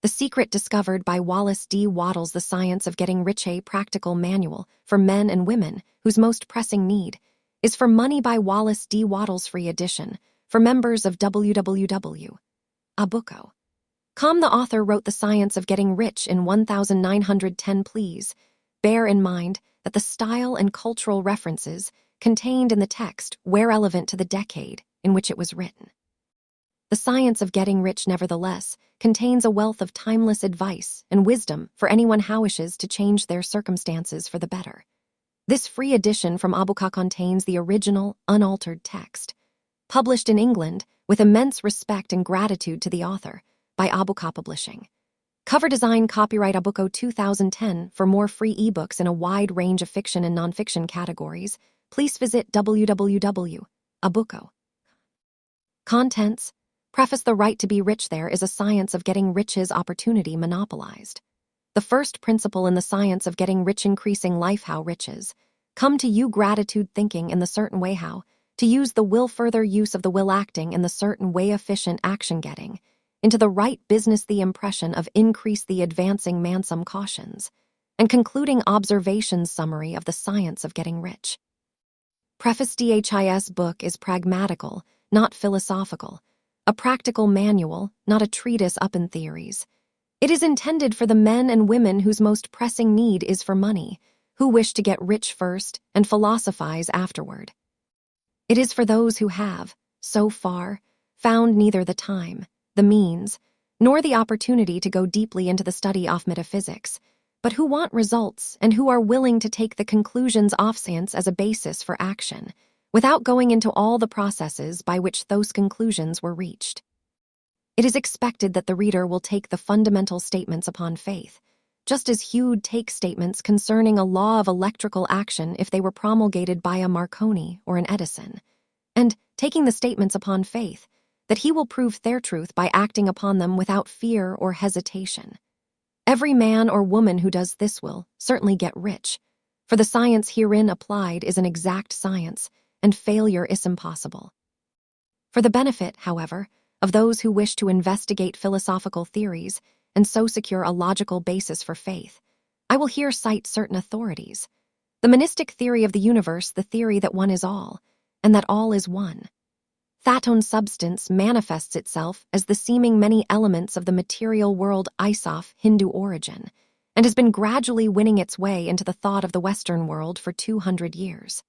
The Secret Discovered by Wallace D. Wattles, The Science of Getting Rich, a practical manual for men and women whose most pressing need is for money by Wallace D. Wattles, free edition for members of www.abuko.com. The author wrote The Science of Getting Rich in 1910. Please bear in mind that the style and cultural references contained in the text were relevant to the decade in which it was written. The Science of Getting Rich, nevertheless, contains a wealth of timeless advice and wisdom for anyone who wishes to change their circumstances for the better. This free edition from Abuko contains the original, unaltered text, published in England with immense respect and gratitude to the author, by Abuko Publishing. Cover design copyright Abuko 2010. For more free ebooks in a wide range of fiction and nonfiction categories, please visit www.abuko. Contents. Preface. The right to be rich. There is a science of getting rich's opportunity monopolized. The first principle in the science of getting rich: increasing life. How riches come to you. Gratitude. Thinking in the certain way. How to use the will. Further use of the will. Acting in the certain way. Efficient action. Getting into the right business. The impression of increase. The advancing man. Some cautions and concluding observations. Summary of the science of getting rich. Preface. This book is pragmatical, not philosophical. A practical manual, not a treatise upon theories. It is intended for the men and women whose most pressing need is for money, who wish to get rich first and philosophize afterward. It is for those who have, so far, found neither the time, the means, nor the opportunity to go deeply into the study of metaphysics, but who want results and who are willing to take the conclusions of science as a basis for action, without going into all the processes by which those conclusions were reached. It is expected that the reader will take the fundamental statements upon faith, just as Hew'd take statements concerning a law of electrical action if they were promulgated by a Marconi or an Edison, and, taking the statements upon faith, that he will prove their truth by acting upon them without fear or hesitation. Every man or woman who does this will certainly get rich, for the science herein applied is an exact science, and failure is impossible. For the benefit, however, of those who wish to investigate philosophical theories and so secure a logical basis for faith, I will here cite certain authorities. The monistic theory of the universe, the theory that one is all, and that all is one. Thatone substance manifests itself as the seeming many elements of the material world. Isof, Hindu origin, and has been gradually winning its way into the thought of the Western world for 200 years.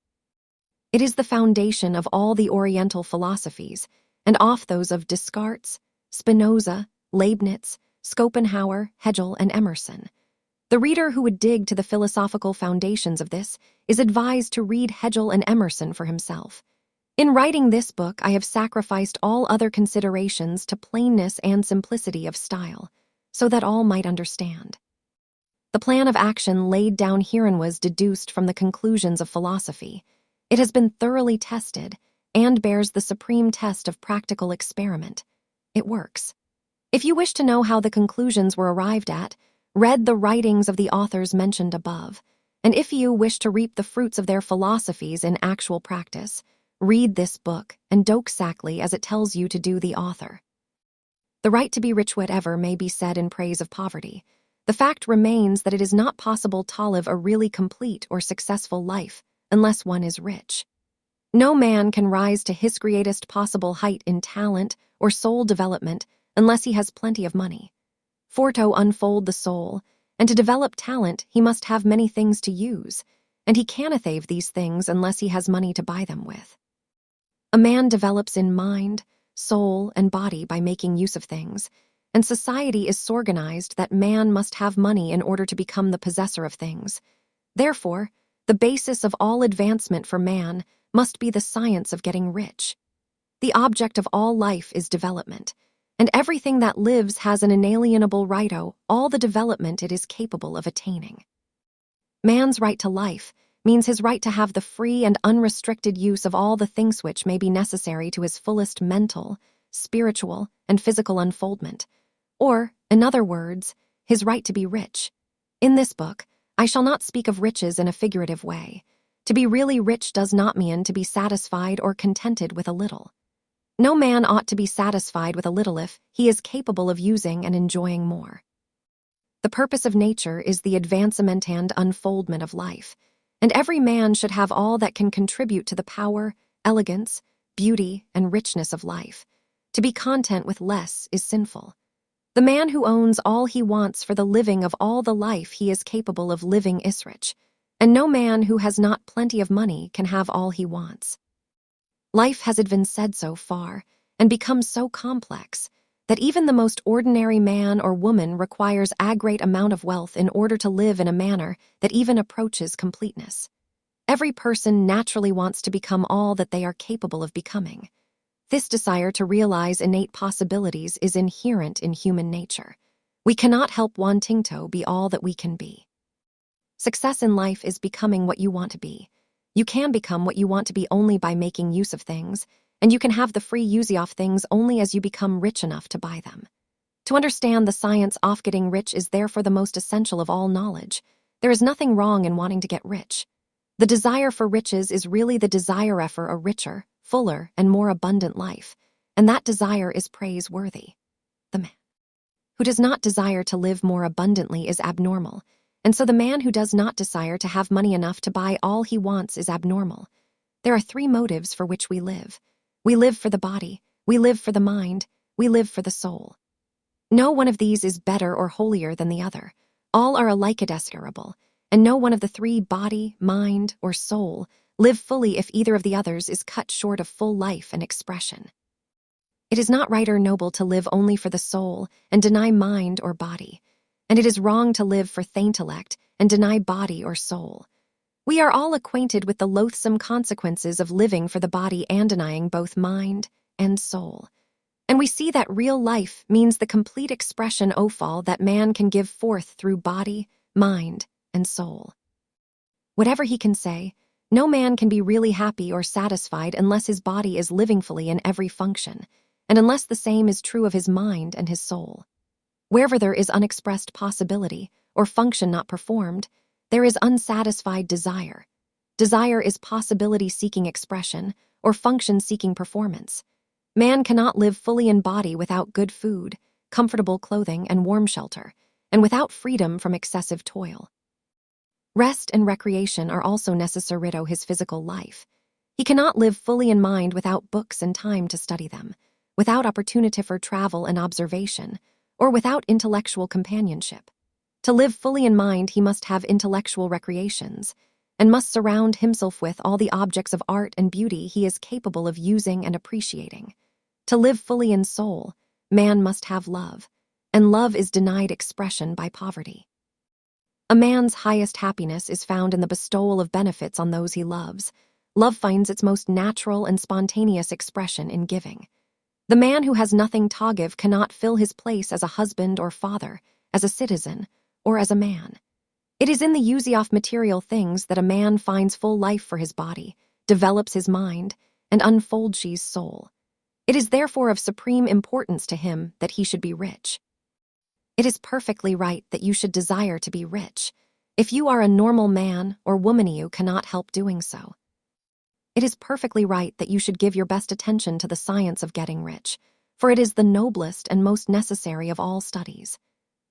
It is the foundation of all the Oriental philosophies, and off those of Descartes, Spinoza, Leibniz, Schopenhauer, Hegel, and Emerson. The reader who would dig to the philosophical foundations of this is advised to read Hegel and Emerson for himself. In writing this book, I have sacrificed all other considerations to plainness and simplicity of style, so that all might understand. The plan of action laid down herein was deduced from the conclusions of philosophy. It has been thoroughly tested and bears the supreme test of practical experiment. It works. If you wish to know how the conclusions were arrived at, read the writings of the authors mentioned above, and if you wish to reap the fruits of their philosophies in actual practice, read this book and do exactly as it tells you to do. The author. The right to be rich. Whatever may be said in praise of poverty, the fact remains that it is not possible to live a really complete or successful life unless one is rich. No man can rise to his greatest possible height in talent or soul development unless he has plenty of money. For to unfold the soul and to develop talent, he must have many things to use, and he cannot have these things unless he has money to buy them with. A man develops in mind, soul, and body by making use of things, and society is so organized that man must have money in order to become the possessor of things. Therefore, the basis of all advancement for man must be the science of getting rich. The object of all life is development, and everything that lives has an inalienable right to all the development it is capable of attaining. Man's right to life means his right to have the free and unrestricted use of all the things which may be necessary to his fullest mental, spiritual, and physical unfoldment, or, in other words, his right to be rich. In this book, I shall not speak of riches in a figurative way. To be really rich does not mean to be satisfied or contented with a little. No man ought to be satisfied with a little if he is capable of using and enjoying more. The purpose of nature is the advancement and unfoldment of life, and every man should have all that can contribute to the power, elegance, beauty, and richness of life. To be content with less is sinful. The man who owns all he wants for the living of all the life he is capable of living is rich, and no man who has not plenty of money can have all he wants. Life has been said so far, and become so complex, that even the most ordinary man or woman requires a great amount of wealth in order to live in a manner that even approaches completeness. Every person naturally wants to become all that they are capable of becoming. This desire to realize innate possibilities is inherent in human nature. We cannot help wanting to be all that we can be. Success in life is becoming what you want to be. You can become what you want to be only by making use of things, and you can have the free use of things only as you become rich enough to buy them. To understand the science of getting rich is therefore the most essential of all knowledge. There is nothing wrong in wanting to get rich. The desire for riches is really the desire for a richer, fuller, and more abundant life, and that desire is praiseworthy. The man who does not desire to live more abundantly is abnormal, and so the man who does not desire to have money enough to buy all he wants is abnormal. There are three motives for which we live. We live for the body, we live for the mind, we live for the soul. No one of these is better or holier than the other. All are alike desirable, and no one of the three, body, mind, or soul, live fully if either of the others is cut short of full life and expression. It is not right or noble to live only for the soul and deny mind or body, and it is wrong to live for the intellect and deny body or soul. We are all acquainted with the loathsome consequences of living for the body and denying both mind and soul. And we see that real life means the complete expression of all that man can give forth through body, mind, and soul. Whatever he can say, no man can be really happy or satisfied unless his body is living fully in every function, and unless the same is true of his mind and his soul. Wherever there is unexpressed possibility, or function not performed, there is unsatisfied desire. Desire is possibility-seeking expression, or function-seeking performance. Man cannot live fully in body without good food, comfortable clothing, and warm shelter, and without freedom from excessive toil. Rest and recreation are also necessary to his physical life. He cannot live fully in mind without books and time to study them, without opportunity for travel and observation, or without intellectual companionship. To live fully in mind, he must have intellectual recreations, and must surround himself with all the objects of art and beauty he is capable of using and appreciating. To live fully in soul, man must have love, and love is denied expression by poverty. A man's highest happiness is found in the bestowal of benefits on those he loves. Love finds its most natural and spontaneous expression in giving. The man who has nothing to give cannot fill his place as a husband or father, as a citizen, or as a man. It is in the use of material things that a man finds full life for his body, develops his mind, and unfolds his soul. It is therefore of supreme importance to him that he should be rich. It is perfectly right that you should desire to be rich. If you are a normal man or woman, you cannot help doing so. It is perfectly right that you should give your best attention to the science of getting rich, for it is the noblest and most necessary of all studies.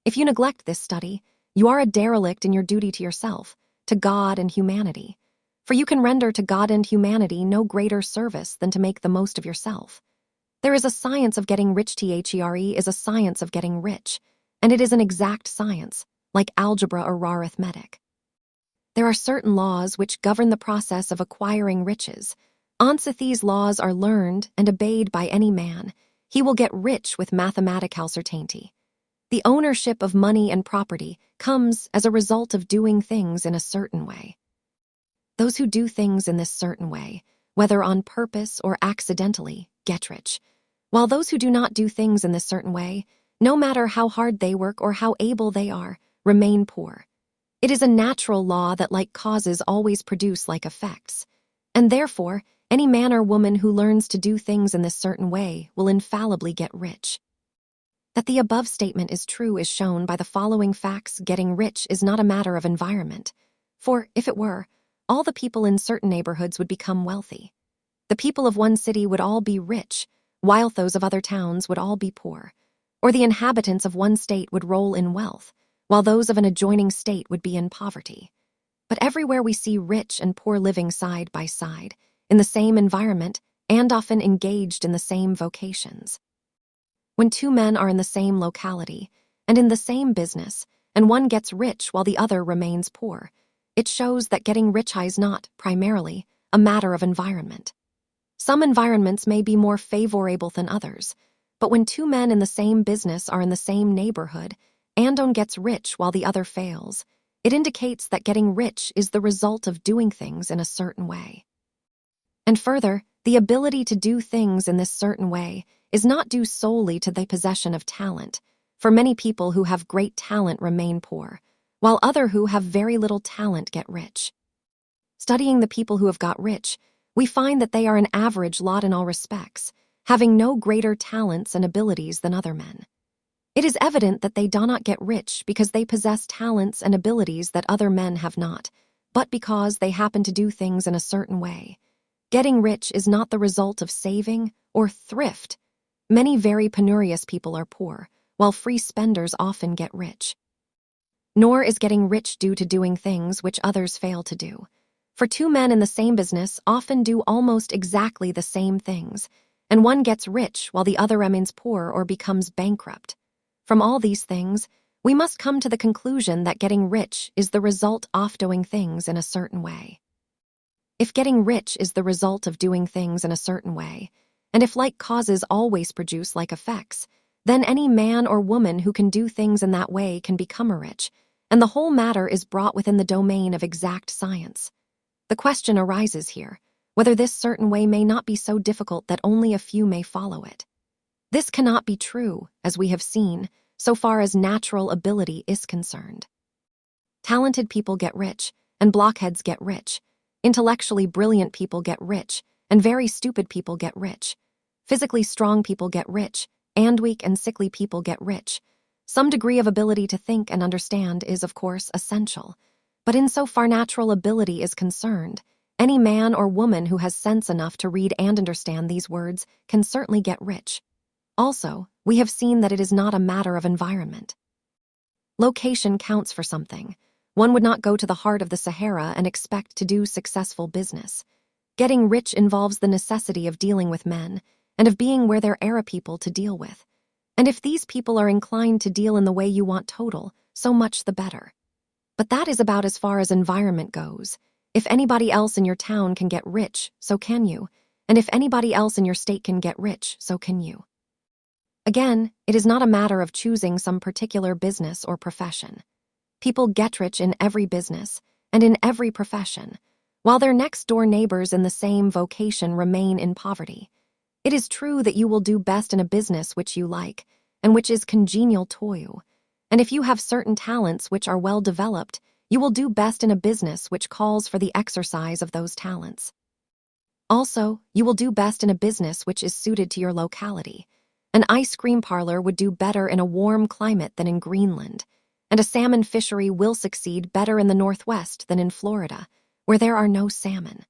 If you neglect this study, you are a derelict in your duty to yourself, to God and humanity, for you can render to God and humanity no greater service than to make the most of yourself. There is a science of getting rich. THERE is a science of getting rich, and it is an exact science, like algebra or arithmetic. There are certain laws which govern the process of acquiring riches. Once these laws are learned and obeyed by any man, he will get rich with mathematical certainty. The ownership of money and property comes as a result of doing things in a certain way. Those who do things in this certain way, whether on purpose or accidentally, get rich, while those who do not do things in this certain way, no matter how hard they work or how able they are, remain poor. It is a natural law that like causes always produce like effects, and therefore, any man or woman who learns to do things in this certain way will infallibly get rich. That the above statement is true is shown by the following facts. Getting rich is not a matter of environment, for, if it were, all the people in certain neighborhoods would become wealthy. The people of one city would all be rich, while those of other towns would all be poor. Or the inhabitants of one state would roll in wealth, while those of an adjoining state would be in poverty. But everywhere we see rich and poor living side by side, in the same environment, and often engaged in the same vocations. When two men are in the same locality, and in the same business, and one gets rich while the other remains poor, it shows that getting rich is not, primarily, a matter of environment. Some environments may be more favorable than others, but when two men in the same business are in the same neighborhood, and one gets rich while the other fails, it indicates that getting rich is the result of doing things in a certain way. And further, the ability to do things in this certain way is not due solely to the possession of talent, for many people who have great talent remain poor, while others who have very little talent get rich. Studying the people who have got rich, we find that they are an average lot in all respects, having no greater talents and abilities than other men. It is evident that they do not get rich because they possess talents and abilities that other men have not, but because they happen to do things in a certain way. Getting rich is not the result of saving or thrift. Many very penurious people are poor, while free spenders often get rich. Nor is getting rich due to doing things which others fail to do. For two men in the same business often do almost exactly the same things, and one gets rich while the other remains poor or becomes bankrupt. From all these things, we must come to the conclusion that getting rich is the result of doing things in a certain way. If getting rich is the result of doing things in a certain way, and if like causes always produce like effects, then any man or woman who can do things in that way can become rich, and the whole matter is brought within the domain of exact science. The question arises here, whether this certain way may not be so difficult that only a few may follow it. This cannot be true, as we have seen, so far as natural ability is concerned. Talented people get rich, and blockheads get rich. Intellectually brilliant people get rich, and very stupid people get rich. Physically strong people get rich, and weak and sickly people get rich. Some degree of ability to think and understand is, of course, essential. But insofar natural ability is concerned, any man or woman who has sense enough to read and understand these words can certainly get rich. Also, we have seen that it is not a matter of environment. Location counts for something. One would not go to the heart of the Sahara and expect to do successful business. Getting rich involves the necessity of dealing with men, and of being where there are people to deal with. And if these people are inclined to deal in the way you want total, so much the better. But that is about as far as environment goes. If anybody else in your town can get rich, so can you. And if anybody else in your state can get rich, so can you. Again, it is not a matter of choosing some particular business or profession. People get rich in every business and in every profession, while their next-door neighbors in the same vocation remain in poverty. It is true that you will do best in a business which you like, and which is congenial to you. And if you have certain talents which are well developed, you will do best in a business which calls for the exercise of those talents. Also, you will do best in a business which is suited to your locality. An ice cream parlor would do better in a warm climate than in Greenland, and a salmon fishery will succeed better in the Northwest than in Florida, where there are no salmon.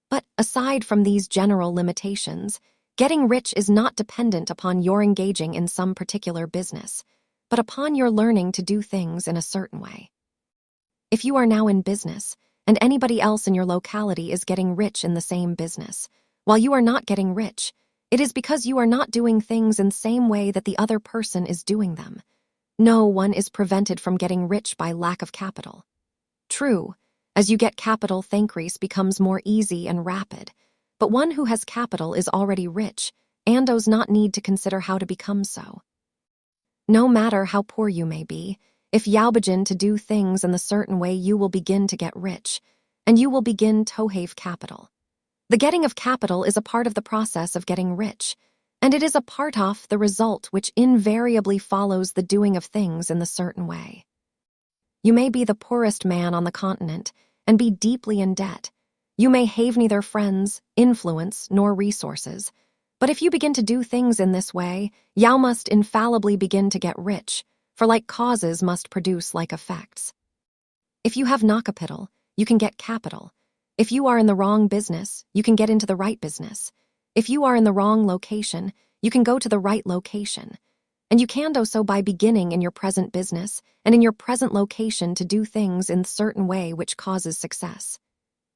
But aside from these general limitations, getting rich is not dependent upon your engaging in some particular business, but upon your learning to do things in a certain way. If you are now in business, and anybody else in your locality is getting rich in the same business, while you are not getting rich, it is because you are not doing things in the same way that the other person is doing them. No one is prevented from getting rich by lack of capital. True, as you get capital, the increase becomes more easy and rapid, but one who has capital is already rich and does not need to consider how to become so. No matter how poor you may be, if you begin to do things in the certain way, you will begin to get rich, and you will begin to have capital. The getting of capital is a part of the process of getting rich, and it is a part of the result which invariably follows the doing of things in the certain way. You may be the poorest man on the continent and be deeply in debt. You may have neither friends, influence, nor resources. But if you begin to do things in this way, you must infallibly begin to get rich, for like causes must produce like effects. If you have no capital, you can get capital. If you are in the wrong business, you can get into the right business. If you are in the wrong location, you can go to the right location. And you can do so by beginning in your present business and in your present location to do things in a certain way which causes success.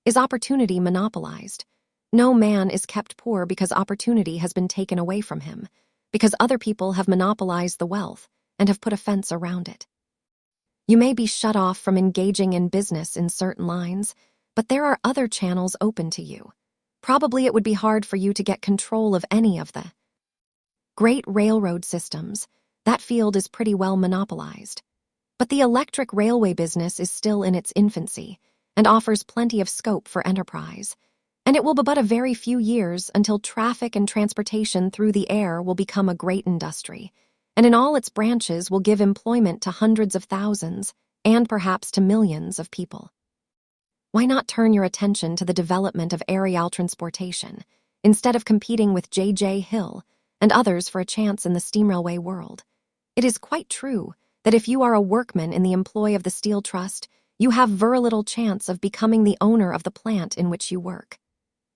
Is opportunity monopolized? No man is kept poor because opportunity has been taken away from him, because other people have monopolized the wealth and have put a fence around it. You may be shut off from engaging in business in certain lines, but there are other channels open to you. Probably it would be hard for you to get control of any of the great railroad systems. That field is pretty well monopolized. But the electric railway business is still in its infancy and offers plenty of scope for enterprise. And it will be but a very few years until traffic and transportation through the air will become a great industry, and in all its branches will give employment to hundreds of thousands and perhaps to millions of people. Why not turn your attention to the development of aerial transportation instead of competing with J.J. Hill and others for a chance in the steam railway world? It is quite true that if you are a workman in the employ of the Steel Trust, you have very little chance of becoming the owner of the plant in which you work.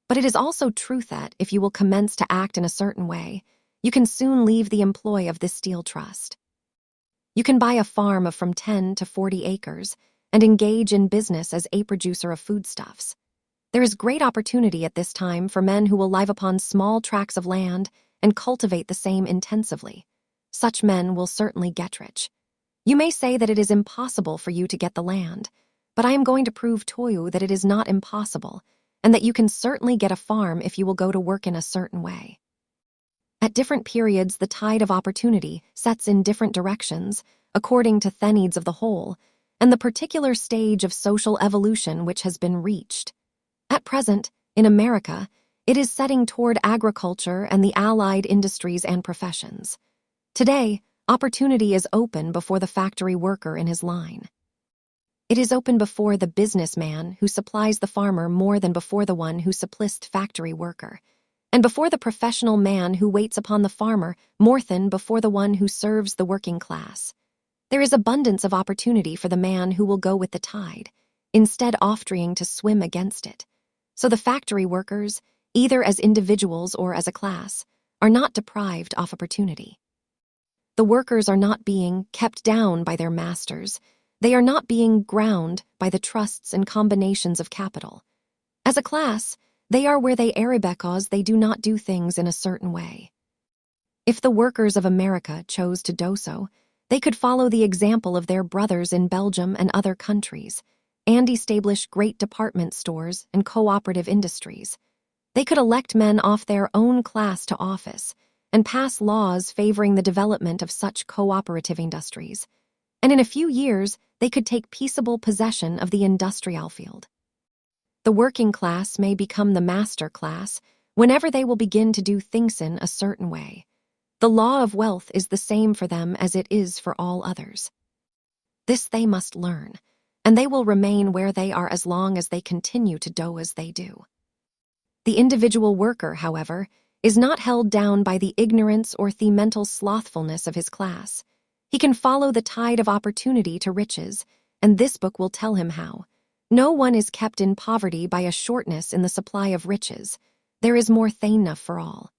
But it is also true that if you will commence to act in a certain way, you can soon leave the employ of this Steel Trust. You can buy a farm of from 10 to 40 acres and engage in business as a producer of foodstuffs. There is great opportunity at this time for men who will live upon small tracts of land and cultivate the same intensively. Such men will certainly get rich. You may say that it is impossible for you to get the land, but I am going to prove to you that it is not impossible, and that you can certainly get a farm if you will go to work in a certain way. At different periods, the tide of opportunity sets in different directions, according to the needs of the whole, and the particular stage of social evolution which has been reached. At present, in America, it is setting toward agriculture and the allied industries and professions. Today, opportunity is open before the factory worker in his line. It is open before the businessman who supplies the farmer more than before the one who supplies factory worker, and before the professional man who waits upon the farmer more than before the one who serves the working class. There is abundance of opportunity for the man who will go with the tide, instead of trying to swim against it. So the factory workers, either as individuals or as a class, are not deprived of opportunity. The workers are not being kept down by their masters. They are not being ground by the trusts and combinations of capital. As a class, they are where they are because they do not do things in a certain way. If the workers of America chose to do so, they could follow the example of their brothers in Belgium and other countries, and establish great department stores and cooperative industries. They could elect men off their own class to office and pass laws favoring the development of such cooperative industries. And in a few years, they could take peaceable possession of the industrial field. The working class may become the master class whenever they will begin to do things in a certain way. The law of wealth is the same for them as it is for all others. This they must learn, and they will remain where they are as long as they continue to do as they do. The individual worker, however, is not held down by the ignorance or the mental slothfulness of his class. He can follow the tide of opportunity to riches, and this book will tell him how. No one is kept in poverty by a shortness in the supply of riches. There is more than enough for all.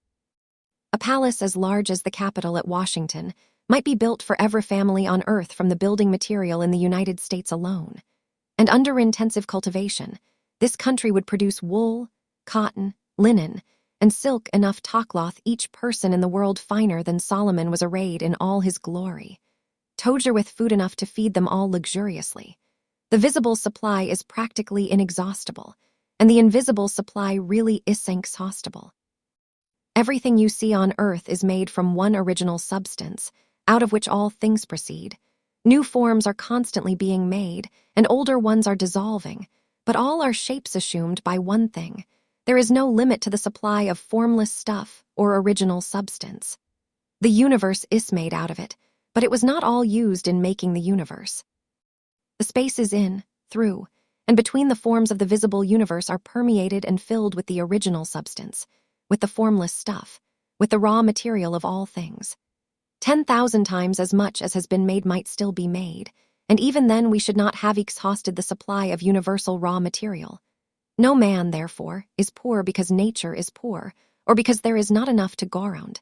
A palace as large as the Capitol at Washington might be built for every family on earth from the building material in the United States alone. And under intensive cultivation, this country would produce wool, cotton, linen, and silk enough to cloth each person in the world finer than Solomon was arrayed in all his glory. Toger with food enough to feed them all luxuriously. The visible supply is practically inexhaustible, and the invisible supply really is inexhaustible. Everything you see on earth is made from one original substance, out of which all things proceed. New forms are constantly being made, and older ones are dissolving, but all are shapes assumed by one thing. There is no limit to the supply of formless stuff or original substance. The universe is made out of it, but it was not all used in making the universe. The spaces in, through, and between the forms of the visible universe are permeated and filled with the original substance, with the formless stuff, with the raw material of all things. 10,000 times as much as has been made might still be made, and even then we should not have exhausted the supply of universal raw material. No man, therefore, is poor because nature is poor, or because there is not enough to go around.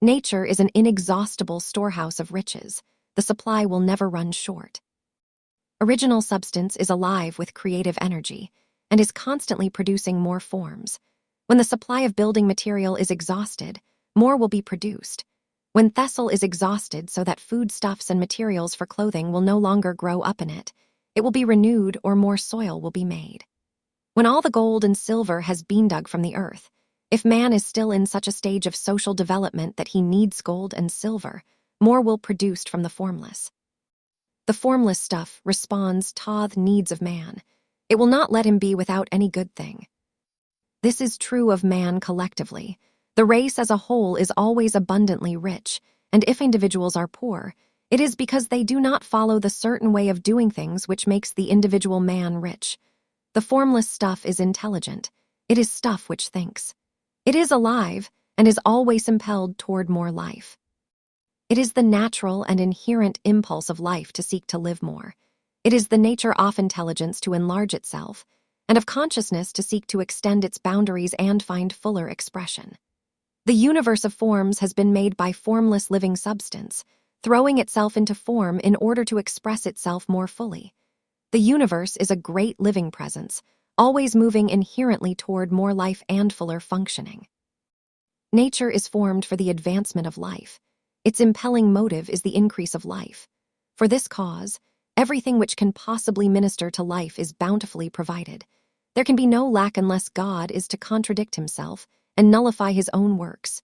Nature is an inexhaustible storehouse of riches. The supply will never run short. Original substance is alive with creative energy and is constantly producing more forms. When the supply of building material is exhausted, more will be produced. When Thessal is exhausted so that foodstuffs and materials for clothing will no longer grow up in it, it will be renewed or more soil will be made. When all the gold and silver has been dug from the earth, if man is still in such a stage of social development that he needs gold and silver, more will produced from the formless. The formless stuff responds to the needs of man. It will not let him be without any good thing. This is true of man collectively. The race as a whole is always abundantly rich, and if individuals are poor, it is because they do not follow the certain way of doing things which makes the individual man rich. The formless stuff is intelligent. It is stuff which thinks. It is alive and is always impelled toward more life. It is the natural and inherent impulse of life to seek to live more. It is the nature of intelligence to enlarge itself, and of consciousness to seek to extend its boundaries and find fuller expression. The universe of forms has been made by formless living substance, throwing itself into form in order to express itself more fully. The universe is a great living presence, always moving inherently toward more life and fuller functioning. Nature is formed for the advancement of life. Its impelling motive is the increase of life. For this cause, everything which can possibly minister to life is bountifully provided. There can be no lack unless God is to contradict himself and nullify his own works.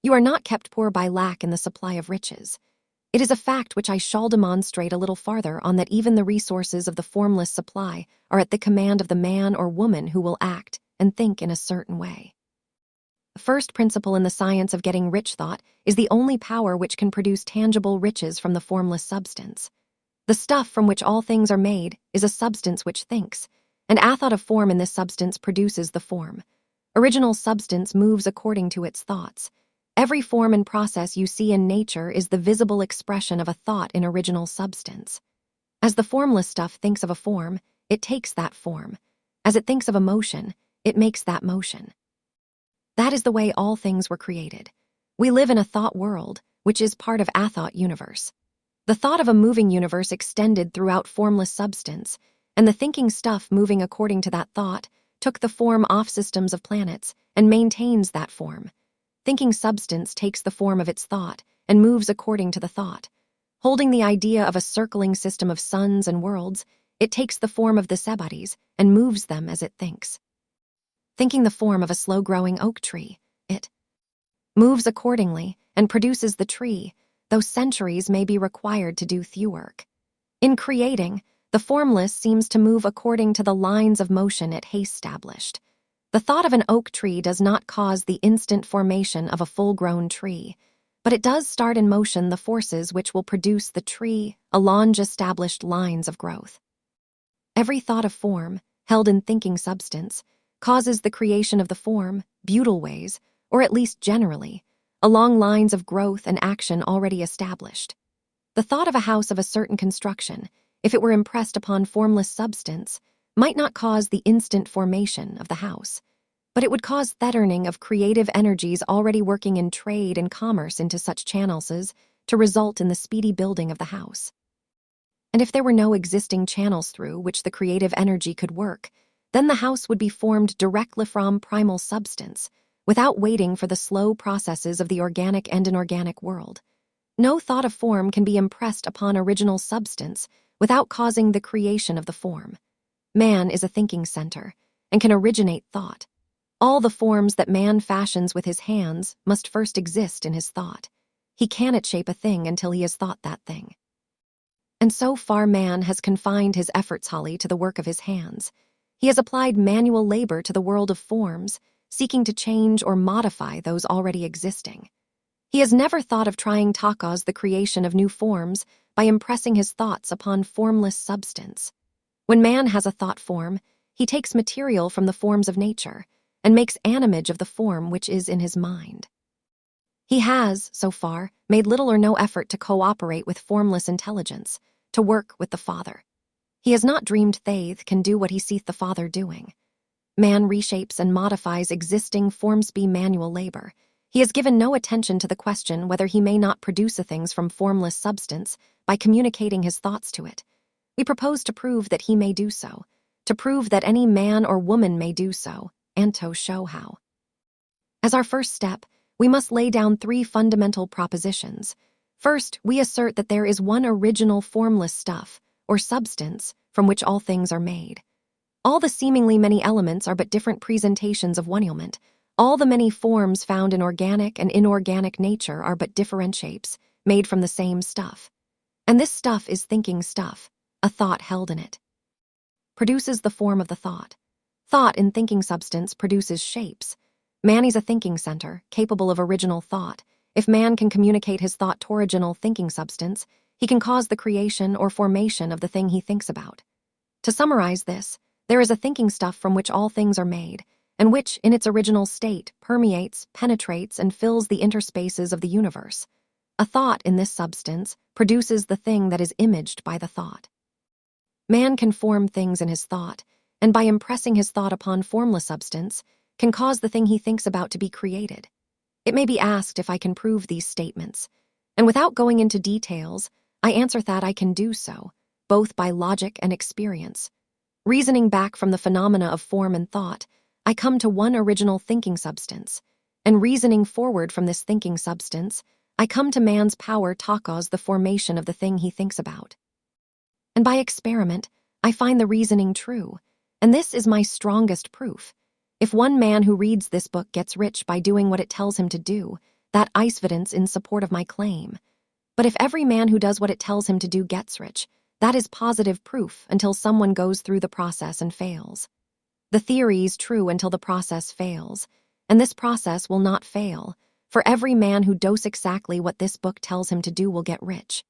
You are not kept poor by lack in the supply of riches. It is a fact which I shall demonstrate a little farther on that even the resources of the formless supply are at the command of the man or woman who will act and think in a certain way. The first principle in the science of getting rich thought is the only power which can produce tangible riches from the formless substance. The stuff from which all things are made is a substance which thinks, and a thought of form in this substance produces the form. Original substance moves according to its thoughts. Every form and process you see in nature is the visible expression of a thought in original substance. As the formless stuff thinks of a form, it takes that form. As it thinks of a motion, it makes that motion. That is the way all things were created. We live in a thought world, which is part of a thought universe. The thought of a moving universe extended throughout formless substance, and the thinking stuff moving according to that thought took the form off systems of planets and maintains that form. Thinking substance takes the form of its thought and moves according to the thought. Holding the idea of a circling system of suns and worlds, it takes the form of the sebodies and moves them as it thinks. Thinking the form of a slow-growing oak tree, it moves accordingly and produces the tree, though centuries may be required to do the work. In creating, the formless seems to move according to the lines of motion it has established. The thought of an oak tree does not cause the instant formation of a full-grown tree, but it does start in motion the forces which will produce the tree along established lines of growth. Every thought of form, held in thinking substance, causes the creation of the form, brutal ways, or at least generally, along lines of growth and action already established. The thought of a house of a certain construction, if it were impressed upon formless substance, might not cause the instant formation of the house, but it would cause threatening of creative energies already working in trade and commerce into such channels as to result in the speedy building of the house. And if there were no existing channels through which the creative energy could work, then the house would be formed directly from primal substance, without waiting for the slow processes of the organic and inorganic world. No thought of form can be impressed upon original substance without causing the creation of the form. Man is a thinking center and can originate thought. All the forms that man fashions with his hands must first exist in his thought. He cannot shape a thing until he has thought that thing. And so far man has confined his efforts wholly to the work of his hands. He has applied manual labor to the world of forms, seeking to change or modify those already existing. He has never thought of trying to cause the creation of new forms by impressing his thoughts upon formless substance. When man has a thought form, he takes material from the forms of nature and makes an image of the form which is in his mind. He has, so far, made little or no effort to cooperate with formless intelligence, to work with the Father. He has not dreamed Thaith can do what he seeth the Father doing. Man reshapes and modifies existing forms by manual labor. He has given no attention to the question whether he may not produce a things from formless substance by communicating his thoughts to it. We propose to prove that he may do so, to prove that any man or woman may do so, and to show how. As our first step, we must lay down 3 fundamental propositions. First, we assert that there is one original formless stuff, or substance, from which all things are made. All the seemingly many elements are but different presentations of one element. All the many forms found in organic and inorganic nature are but different shapes, made from the same stuff. And this stuff is thinking stuff, a thought held in it. Produces the form of the thought. Thought in thinking substance produces shapes. Man is a thinking center, capable of original thought. If man can communicate his thought to original thinking substance, he can cause the creation or formation of the thing he thinks about. To summarize this, there is a thinking stuff from which all things are made, and which, in its original state, permeates, penetrates, and fills the interspaces of the universe. A thought in this substance produces the thing that is imaged by the thought. Man can form things in his thought, and by impressing his thought upon formless substance, can cause the thing he thinks about to be created. It may be asked if I can prove these statements, and without going into details, I answer that I can do so, both by logic and experience. Reasoning back from the phenomena of form and thought, I come to one original thinking substance, and reasoning forward from this thinking substance, I come to man's power to cause the formation of the thing he thinks about. And by experiment, I find the reasoning true, and this is my strongest proof. If one man who reads this book gets rich by doing what it tells him to do, that is evidence in support of my claim. But if every man who does what it tells him to do gets rich, that is positive proof until someone goes through the process and fails. The theory is true until the process fails, and this process will not fail, for every man who does exactly what this book tells him to do will get rich.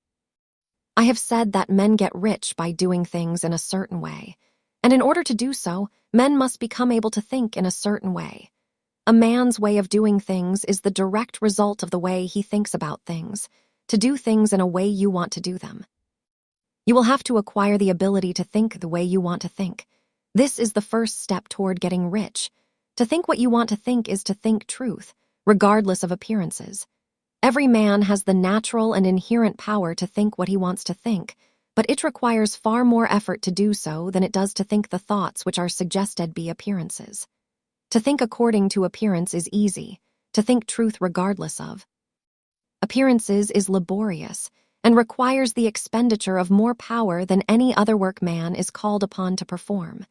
I have said that men get rich by doing things in a certain way, and in order to do so, men must become able to think in a certain way. A man's way of doing things is the direct result of the way he thinks about things, to do things in a way you want to do them. You will have to acquire the ability to think the way you want to think. This is the first step toward getting rich. To think what you want to think is to think truth, regardless of appearances. Every man has the natural and inherent power to think what he wants to think, but it requires far more effort to do so than it does to think the thoughts which are suggested by appearances. To think according to appearance is easy, to think truth regardless of appearances is laborious, and requires the expenditure of more power than any other work man is called upon to perform.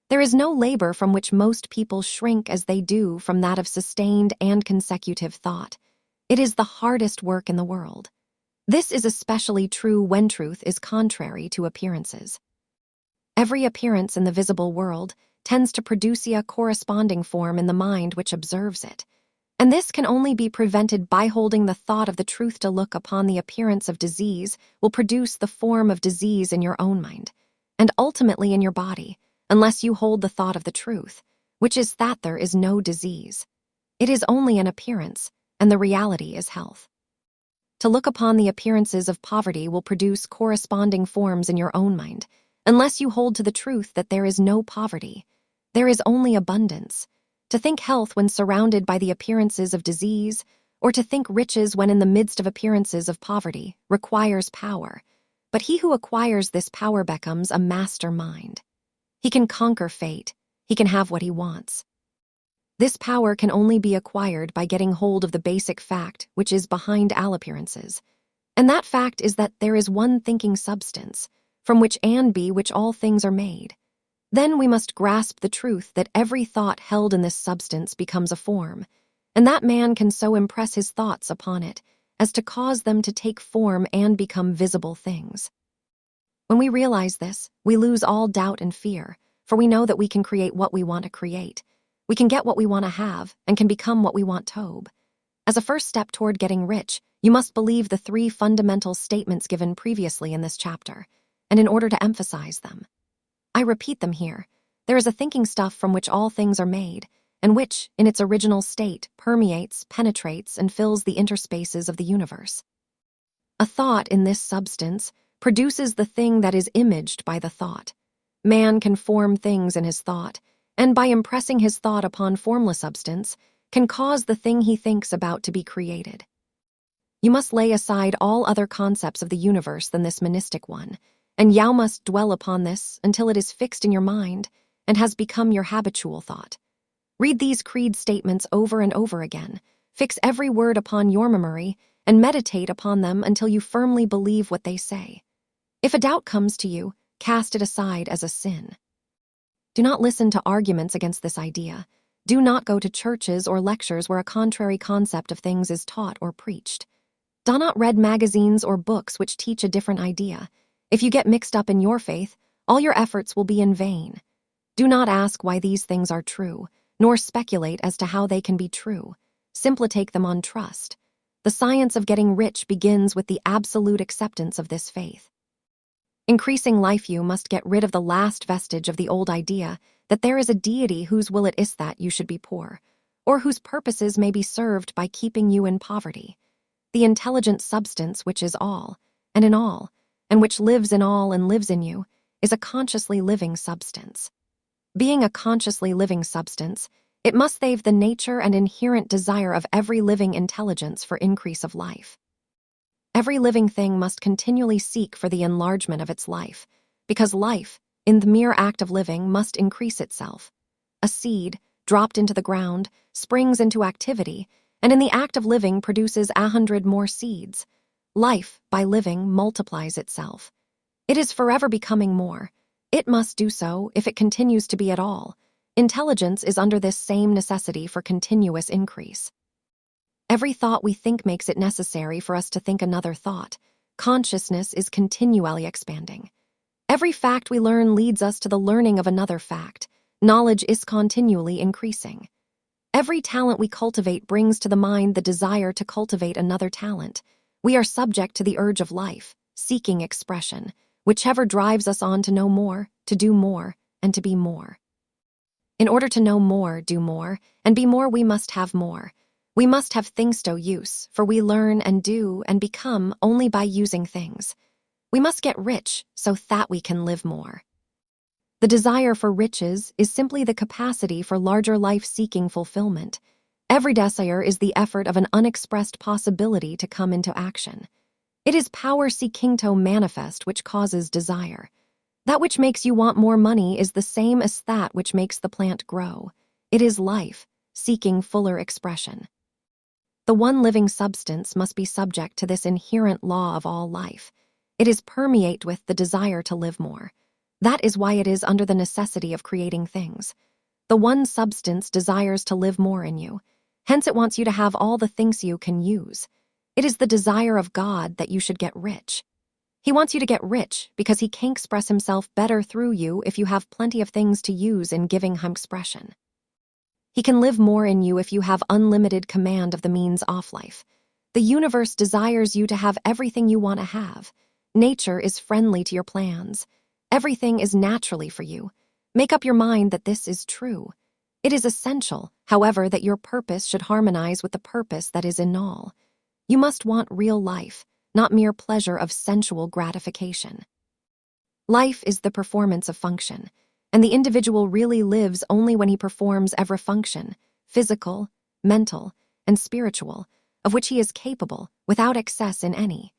There is no labor from which most people shrink as they do from that of sustained and consecutive thought. It is the hardest work in the world. This is especially true when truth is contrary to appearances. Every appearance in the visible world tends to produce a corresponding form in the mind which observes it, and this can only be prevented by holding the thought of the truth to look upon the appearance of disease will produce the form of disease in your own mind, and ultimately in your body, unless you hold the thought of the truth, which is that there is no disease. It is only an appearance, and the reality is health. To look upon the appearances of poverty will produce corresponding forms in your own mind, unless you hold to the truth that there is no poverty. There is only abundance. To think health when surrounded by the appearances of disease, or to think riches when in the midst of appearances of poverty, requires power. But he who acquires this power becomes a master mind. He can conquer fate. He can have what he wants. This power can only be acquired by getting hold of the basic fact which is behind all appearances. And that fact is that there is one thinking substance, from which and be which all things are made. Then we must grasp the truth that every thought held in this substance becomes a form, and that man can so impress his thoughts upon it as to cause them to take form and become visible things. When we realize this, we lose all doubt and fear, for we know that we can create what we want to create. We can get what we want to have, and can become what we want to. As a first step toward getting rich, you must believe the 3 fundamental statements given previously in this chapter, and in order to emphasize them, I repeat them here. There is a thinking stuff from which all things are made, and which, in its original state, permeates, penetrates, and fills the interspaces of the universe. A thought in this substance produces the thing that is imaged by the thought. Man can form things in his thought, and by impressing his thought upon formless substance, can cause the thing he thinks about to be created. You must lay aside all other concepts of the universe than this monistic one, and you must dwell upon this until it is fixed in your mind and has become your habitual thought. Read these creed statements over and over again, fix every word upon your memory, and meditate upon them until you firmly believe what they say. If a doubt comes to you, cast it aside as a sin. Do not listen to arguments against this idea. Do not go to churches or lectures where a contrary concept of things is taught or preached. Do not read magazines or books which teach a different idea. If you get mixed up in your faith, all your efforts will be in vain. Do not ask why these things are true, nor speculate as to how they can be true. Simply take them on trust. The science of getting rich begins with the absolute acceptance of this faith. Increasing life, you must get rid of the last vestige of the old idea that there is a deity whose will it is that you should be poor, or whose purposes may be served by keeping you in poverty. The intelligent substance which is all, and in all, and which lives in all and lives in you, is a consciously living substance. Being a consciously living substance, it must save the nature and inherent desire of every living intelligence for increase of life. Every living thing must continually seek for the enlargement of its life, because life, in the mere act of living, must increase itself. A seed, dropped into the ground, springs into activity, and in the act of living produces 100 more seeds. Life, by living, multiplies itself. It is forever becoming more. It must do so if it continues to be at all. Intelligence is under this same necessity for continuous increase. Every thought we think makes it necessary for us to think another thought. Consciousness is continually expanding. Every fact we learn leads us to the learning of another fact. Knowledge is continually increasing. Every talent we cultivate brings to the mind the desire to cultivate another talent. We are subject to the urge of life, seeking expression, whichever drives us on to know more, to do more, and to be more. In order to know more, do more, and be more, we must have more. We must have things to use, for we learn and do and become only by using things. We must get rich so that we can live more. The desire for riches is simply the capacity for larger life-seeking fulfillment. Every desire is the effort of an unexpressed possibility to come into action. It is power seeking to manifest which causes desire. That which makes you want more money is the same as that which makes the plant grow. It is life, seeking fuller expression. The one living substance must be subject to this inherent law of all life. It is permeate with the desire to live more. That is why it is under the necessity of creating things. The one substance desires to live more in you. Hence it wants you to have all the things you can use. It is the desire of God that you should get rich. He wants you to get rich because he can express himself better through you if you have plenty of things to use in giving him expression. He can live more in you if you have unlimited command of the means of life. The universe desires you to have everything you want to have. Nature is friendly to your plans. Everything is naturally for you. Make up your mind that this is true. It is essential, however, that your purpose should harmonize with the purpose that is in all. You must want real life, not mere pleasure of sensual gratification. Life is the performance of function, and the individual really lives only when he performs every function, physical, mental, and spiritual, of which he is capable, without excess in any.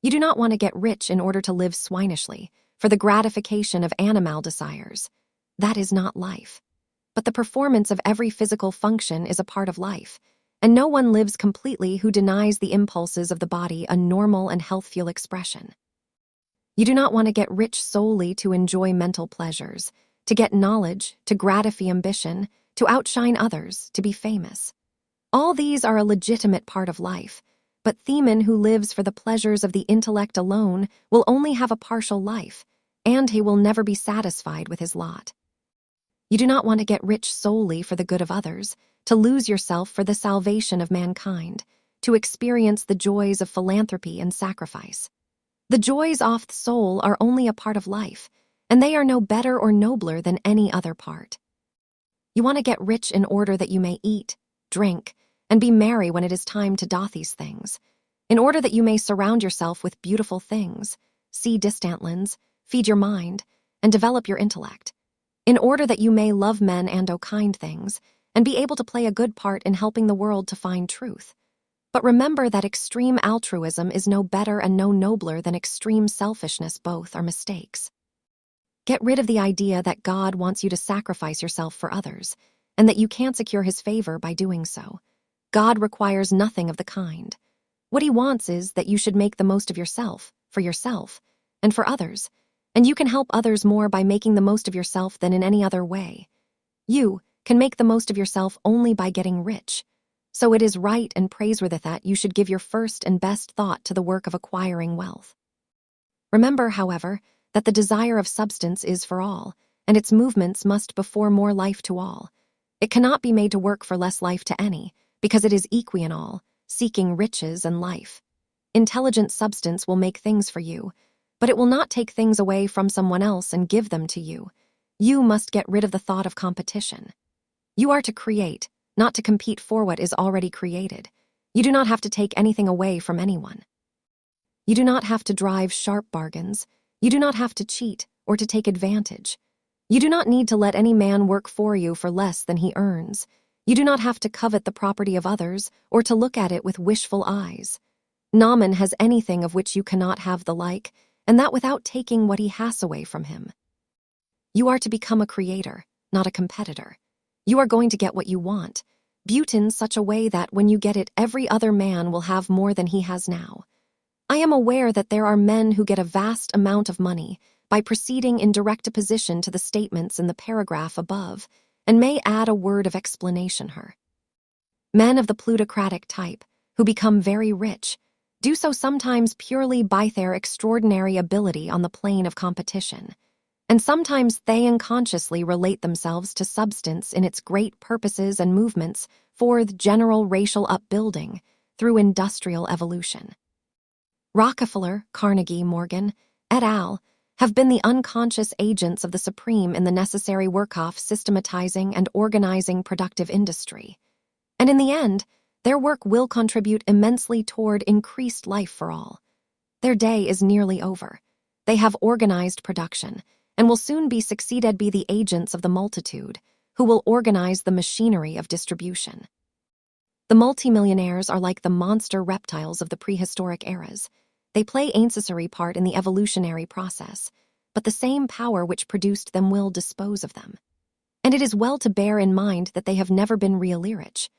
You do not want to get rich in order to live swinishly, for the gratification of animal desires. That is not life. But the performance of every physical function is a part of life, and no one lives completely who denies the impulses of the body a normal and healthful expression. You do not want to get rich solely to enjoy mental pleasures, to get knowledge, to gratify ambition, to outshine others, to be famous. All these are a legitimate part of life, but the man who lives for the pleasures of the intellect alone will only have a partial life, and he will never be satisfied with his lot. You do not want to get rich solely for the good of others, to lose yourself for the salvation of mankind, to experience the joys of philanthropy and sacrifice. The joys of the soul are only a part of life, and they are no better or nobler than any other part. You want to get rich in order that you may eat, drink, and be merry when it is time to do these things, in order that you may surround yourself with beautiful things, see distant lands, feed your mind, and develop your intellect, in order that you may love men and kind things, and be able to play a good part in helping the world to find truth. But remember that extreme altruism is no better and no nobler than extreme selfishness. Both are mistakes. Get rid of the idea that God wants you to sacrifice yourself for others, and that you can't secure his favor by doing so. God requires nothing of the kind. What he wants is that you should make the most of yourself, and for others, and you can help others more by making the most of yourself than in any other way. You can make the most of yourself only by getting rich. So it is right and praiseworthy that you should give your first and best thought to the work of acquiring wealth. Remember, however, that the desire of substance is for all, and its movements must before more life to all. It cannot be made to work for less life to any, because it is equi in all, seeking riches and life. Intelligent substance will make things for you, but it will not take things away from someone else and give them to you. You must get rid of the thought of competition. You are to create, not to compete for what is already created. You do not have to take anything away from anyone. You do not have to drive sharp bargains. You do not have to cheat or to take advantage. You do not need to let any man work for you for less than he earns. You do not have to covet the property of others or to look at it with wishful eyes. No man has anything of which you cannot have the like, and that without taking what he has away from him. You are to become a creator, not a competitor. You are going to get what you want, built in such a way that when you get it, every other man will have more than he has now. I am aware that there are men who get a vast amount of money by proceeding in direct opposition to the statements in the paragraph above, and may add a word of explanation here. Men of the plutocratic type, who become very rich, do so sometimes purely by their extraordinary ability on the plane of competition, and sometimes they unconsciously relate themselves to substance in its great purposes and movements for the general racial upbuilding through industrial evolution. Rockefeller, Carnegie, Morgan, et al. Have been the unconscious agents of the supreme in the necessary work of systematizing and organizing productive industry. And in the end, their work will contribute immensely toward increased life for all. Their day is nearly over. They have organized production, and will soon be succeeded by the agents of the multitude, who will organize the machinery of distribution. The multimillionaires are like the monster reptiles of the prehistoric eras. They play a necessary part in the evolutionary process, but the same power which produced them will dispose of them. And it is well to bear in mind that they have never been really rich.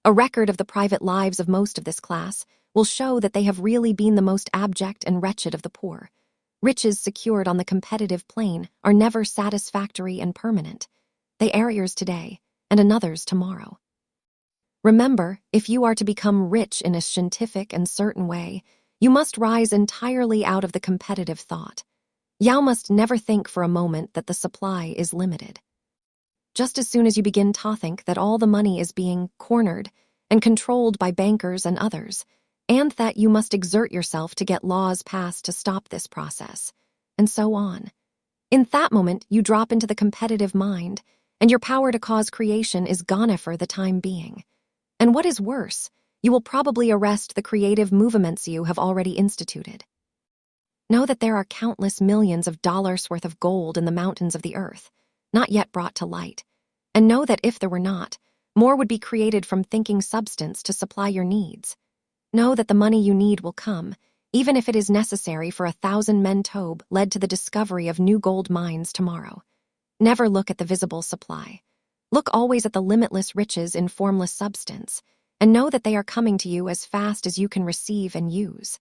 A record of the private lives of most of this class will show that they have really been the most abject and wretched of the poor. Riches secured on the competitive plane are never satisfactory and permanent. They are yours today, and another's tomorrow. Remember, if you are to become rich in a scientific and certain way, you must rise entirely out of the competitive thought. You must never think for a moment that the supply is limited. Just as soon as you begin to think that all the money is being cornered and controlled by bankers and others, and that you must exert yourself to get laws passed to stop this process, and so on. In that moment, you drop into the competitive mind, and your power to cause creation is gone for the time being. And what is worse, you will probably arrest the creative movements you have already instituted. Know that there are countless millions of dollars worth of gold in the mountains of the earth, not yet brought to light, and know that if there were not, more would be created from thinking substance to supply your needs. Know that the money you need will come, even if it is necessary for 1,000 men Tob led to the discovery of new gold mines tomorrow. Never look at the visible supply. Look always at the limitless riches in formless substance, and know that they are coming to you as fast as you can receive and use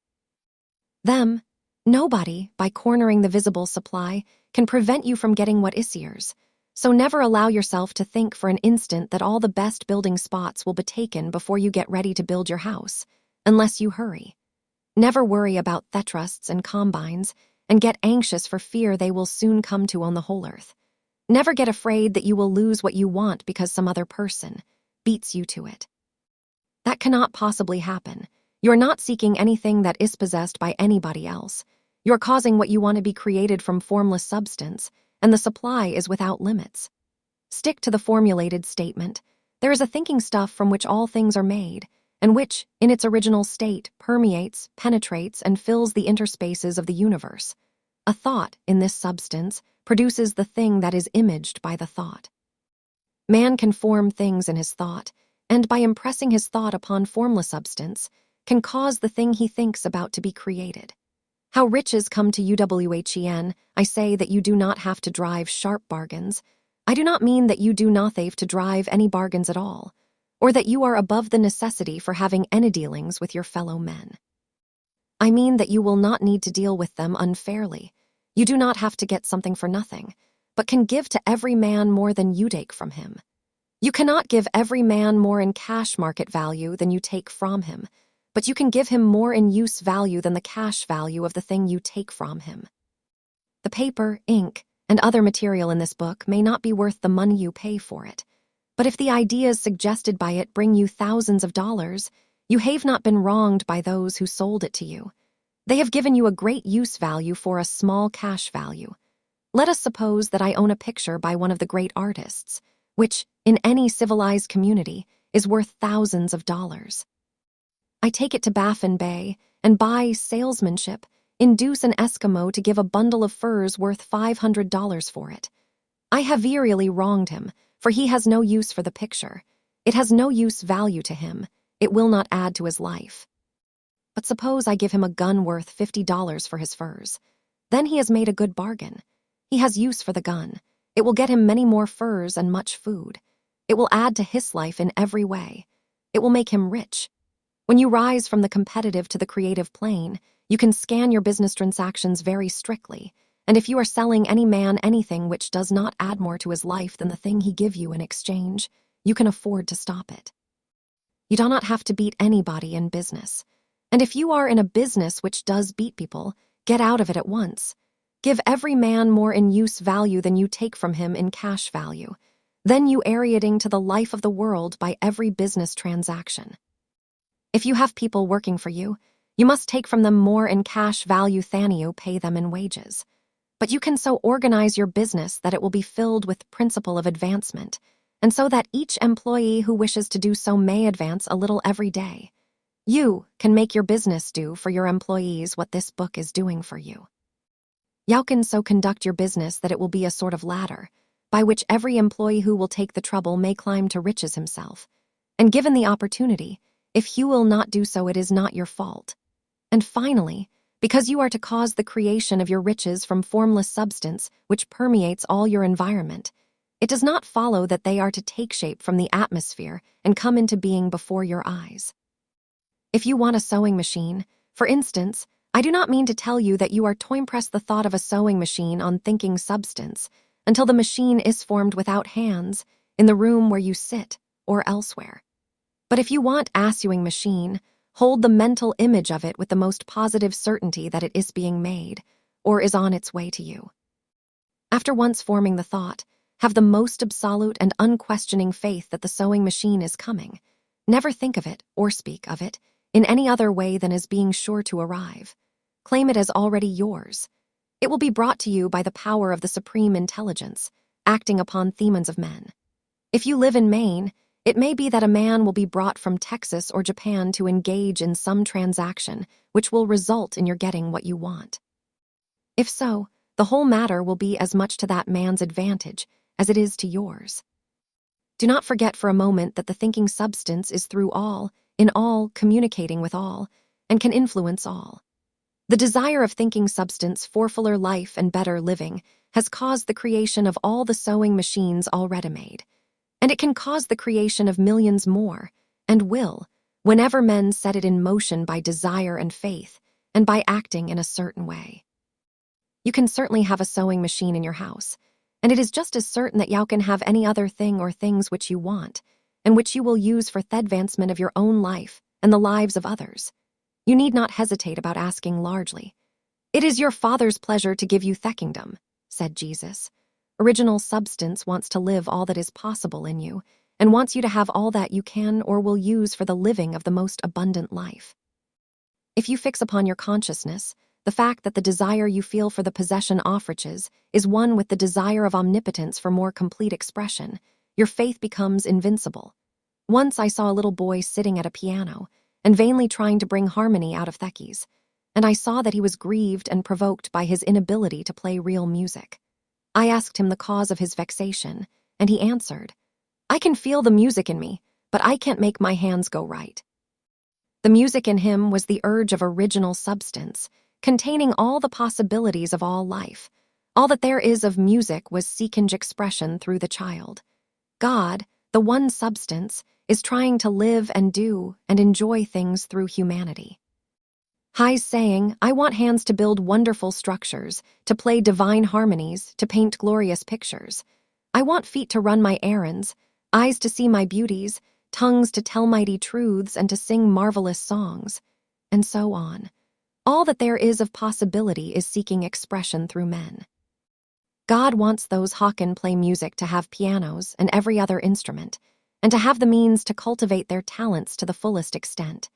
them. Nobody, by cornering the visible supply, can prevent you from getting what is yours. So never allow yourself to think for an instant that all the best building spots will be taken before you get ready to build your house, unless you hurry. Never worry about thrusts and combines, and get anxious for fear they will soon come to on the whole earth. Never get afraid that you will lose what you want because some other person beats you to it. That cannot possibly happen. You are not seeking anything that is possessed by anybody else. You are causing what you want to be created from formless substance, and the supply is without limits. Stick to the formulated statement. There is a thinking stuff from which all things are made, and which, in its original state, permeates, penetrates, and fills the interspaces of the universe. A thought, in this substance, produces the thing that is imaged by the thought. Man can form things in his thought, and by impressing his thought upon formless substance, can cause the thing he thinks about to be created. How riches come to UWHEN, I say that you do not have to drive sharp bargains. I do not mean that you do not have to drive any bargains at all, or that you are above the necessity for having any dealings with your fellow men. I mean that you will not need to deal with them unfairly. You do not have to get something for nothing, but can give to every man more than you take from him. You cannot give every man more in cash market value than you take from him, but you can give him more in use value than the cash value of the thing you take from him. The paper, ink, and other material in this book may not be worth the money you pay for it, but if the ideas suggested by it bring you thousands of dollars, you have not been wronged by those who sold it to you. They have given you a great use value for a small cash value. Let us suppose that I own a picture by one of the great artists, which, in any civilized community, is worth thousands of dollars. I take it to Baffin Bay and by salesmanship, induce an Eskimo to give a bundle of furs worth $500 for it. I have really wronged him, for he has no use for the picture. It has no use value to him. It will not add to his life. But suppose I give him a gun worth $50 for his furs. Then he has made a good bargain. He has use for the gun. It will get him many more furs and much food. It will add to his life in every way. It will make him rich. When you rise from the competitive to the creative plane, you can scan your business transactions very strictly, and if you are selling any man anything which does not add more to his life than the thing he give you in exchange, you can afford to stop it. You do not have to beat anybody in business. And if you are in a business which does beat people, get out of it at once. Give every man more in use value than you take from him in cash value. Then you aerating to the life of the world by every business transaction. If you have people working for you, you must take from them more in cash value than you pay them in wages. But you can so organize your business that it will be filled with principle of advancement, and so that each employee who wishes to do so may advance a little every day. You can make your business do for your employees what this book is doing for you. You can so conduct your business that it will be a sort of ladder, by which every employee who will take the trouble may climb to riches himself. And given the opportunity, if you will not do so, it is not your fault. And finally, because you are to cause the creation of your riches from formless substance which permeates all your environment, it does not follow that they are to take shape from the atmosphere and come into being before your eyes. If you want a sewing machine, for instance, I do not mean to tell you that you are to impress the thought of a sewing machine on thinking substance until the machine is formed without hands, in the room where you sit, or elsewhere. But if you want a sewing machine, hold the mental image of it with the most positive certainty that it is being made, or is on its way to you. After once forming the thought, have the most absolute and unquestioning faith that the sewing machine is coming. Never think of it, or speak of it, in any other way than as being sure to arrive. Claim it as already yours. It will be brought to you by the power of the supreme intelligence, acting upon demons of men. If you live in Maine, it may be that a man will be brought from Texas or Japan to engage in some transaction which will result in your getting what you want. If so, the whole matter will be as much to that man's advantage as it is to yours. Do not forget for a moment that the thinking substance is through all, in all, communicating with all, and can influence all. The desire of thinking substance for fuller life and better living has caused the creation of all the sewing machines already made. And it can cause the creation of millions more, and will, whenever men set it in motion by desire and faith, and by acting in a certain way. You can certainly have a sewing machine in your house, and it is just as certain that you can have any other thing or things which you want, and which you will use for the advancement of your own life and the lives of others. You need not hesitate about asking largely. It is your Father's pleasure to give you the kingdom, said Jesus. Original substance wants to live all that is possible in you, and wants you to have all that you can or will use for the living of the most abundant life. If you fix upon your consciousness the fact that the desire you feel for the possession of riches is one with the desire of omnipotence for more complete expression, your faith becomes invincible. Once I saw a little boy sitting at a piano and vainly trying to bring harmony out of theckies, and I saw that he was grieved and provoked by his inability to play real music. I asked him the cause of his vexation, and he answered, I can feel the music in me, but I can't make my hands go right. The music in him was the urge of original substance, containing all the possibilities of all life. All that there is of music was seeking expression through the child. God, the one substance, is trying to live and do and enjoy things through humanity. High's saying, I want hands to build wonderful structures, to play divine harmonies, to paint glorious pictures. I want feet to run my errands, eyes to see my beauties, tongues to tell mighty truths and to sing marvelous songs, and so on. All that there is of possibility is seeking expression through men. God wants those who can play music to have pianos and every other instrument, and to have the means to cultivate their talents to the fullest extent.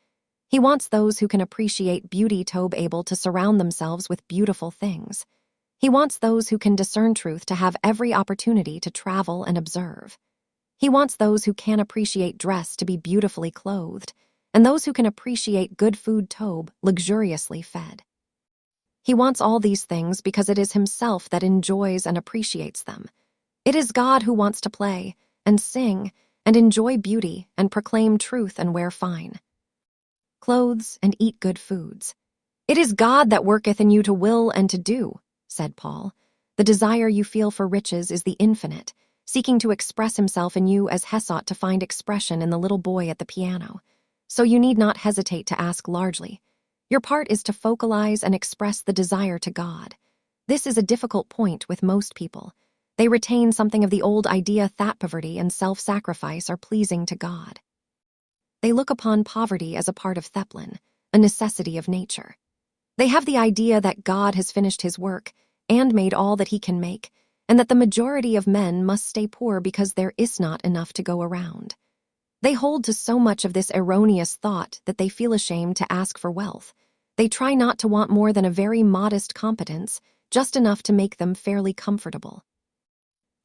He wants those who can appreciate beauty to be able to surround themselves with beautiful things. He wants those who can discern truth to have every opportunity to travel and observe. He wants those who can appreciate dress to be beautifully clothed, and those who can appreciate good food to be luxuriously fed. He wants all these things because it is himself that enjoys and appreciates them. It is God who wants to play and sing and enjoy beauty and proclaim truth and wear fine clothes and eat good foods. It is God that worketh in you to will and to do, said Paul. The desire you feel for riches is the infinite, seeking to express himself in you as he sought to find expression in the little boy at the piano. So you need not hesitate to ask largely. Your part is to focalize and express the desire to God. This is a difficult point with most people. They retain something of the old idea that poverty and self-sacrifice are pleasing to God. They look upon poverty as a part of Theplin, a necessity of nature. They have the idea that God has finished his work and made all that he can make, and that the majority of men must stay poor because there is not enough to go around. They hold to so much of this erroneous thought that they feel ashamed to ask for wealth. They try not to want more than a very modest competence, just enough to make them fairly comfortable.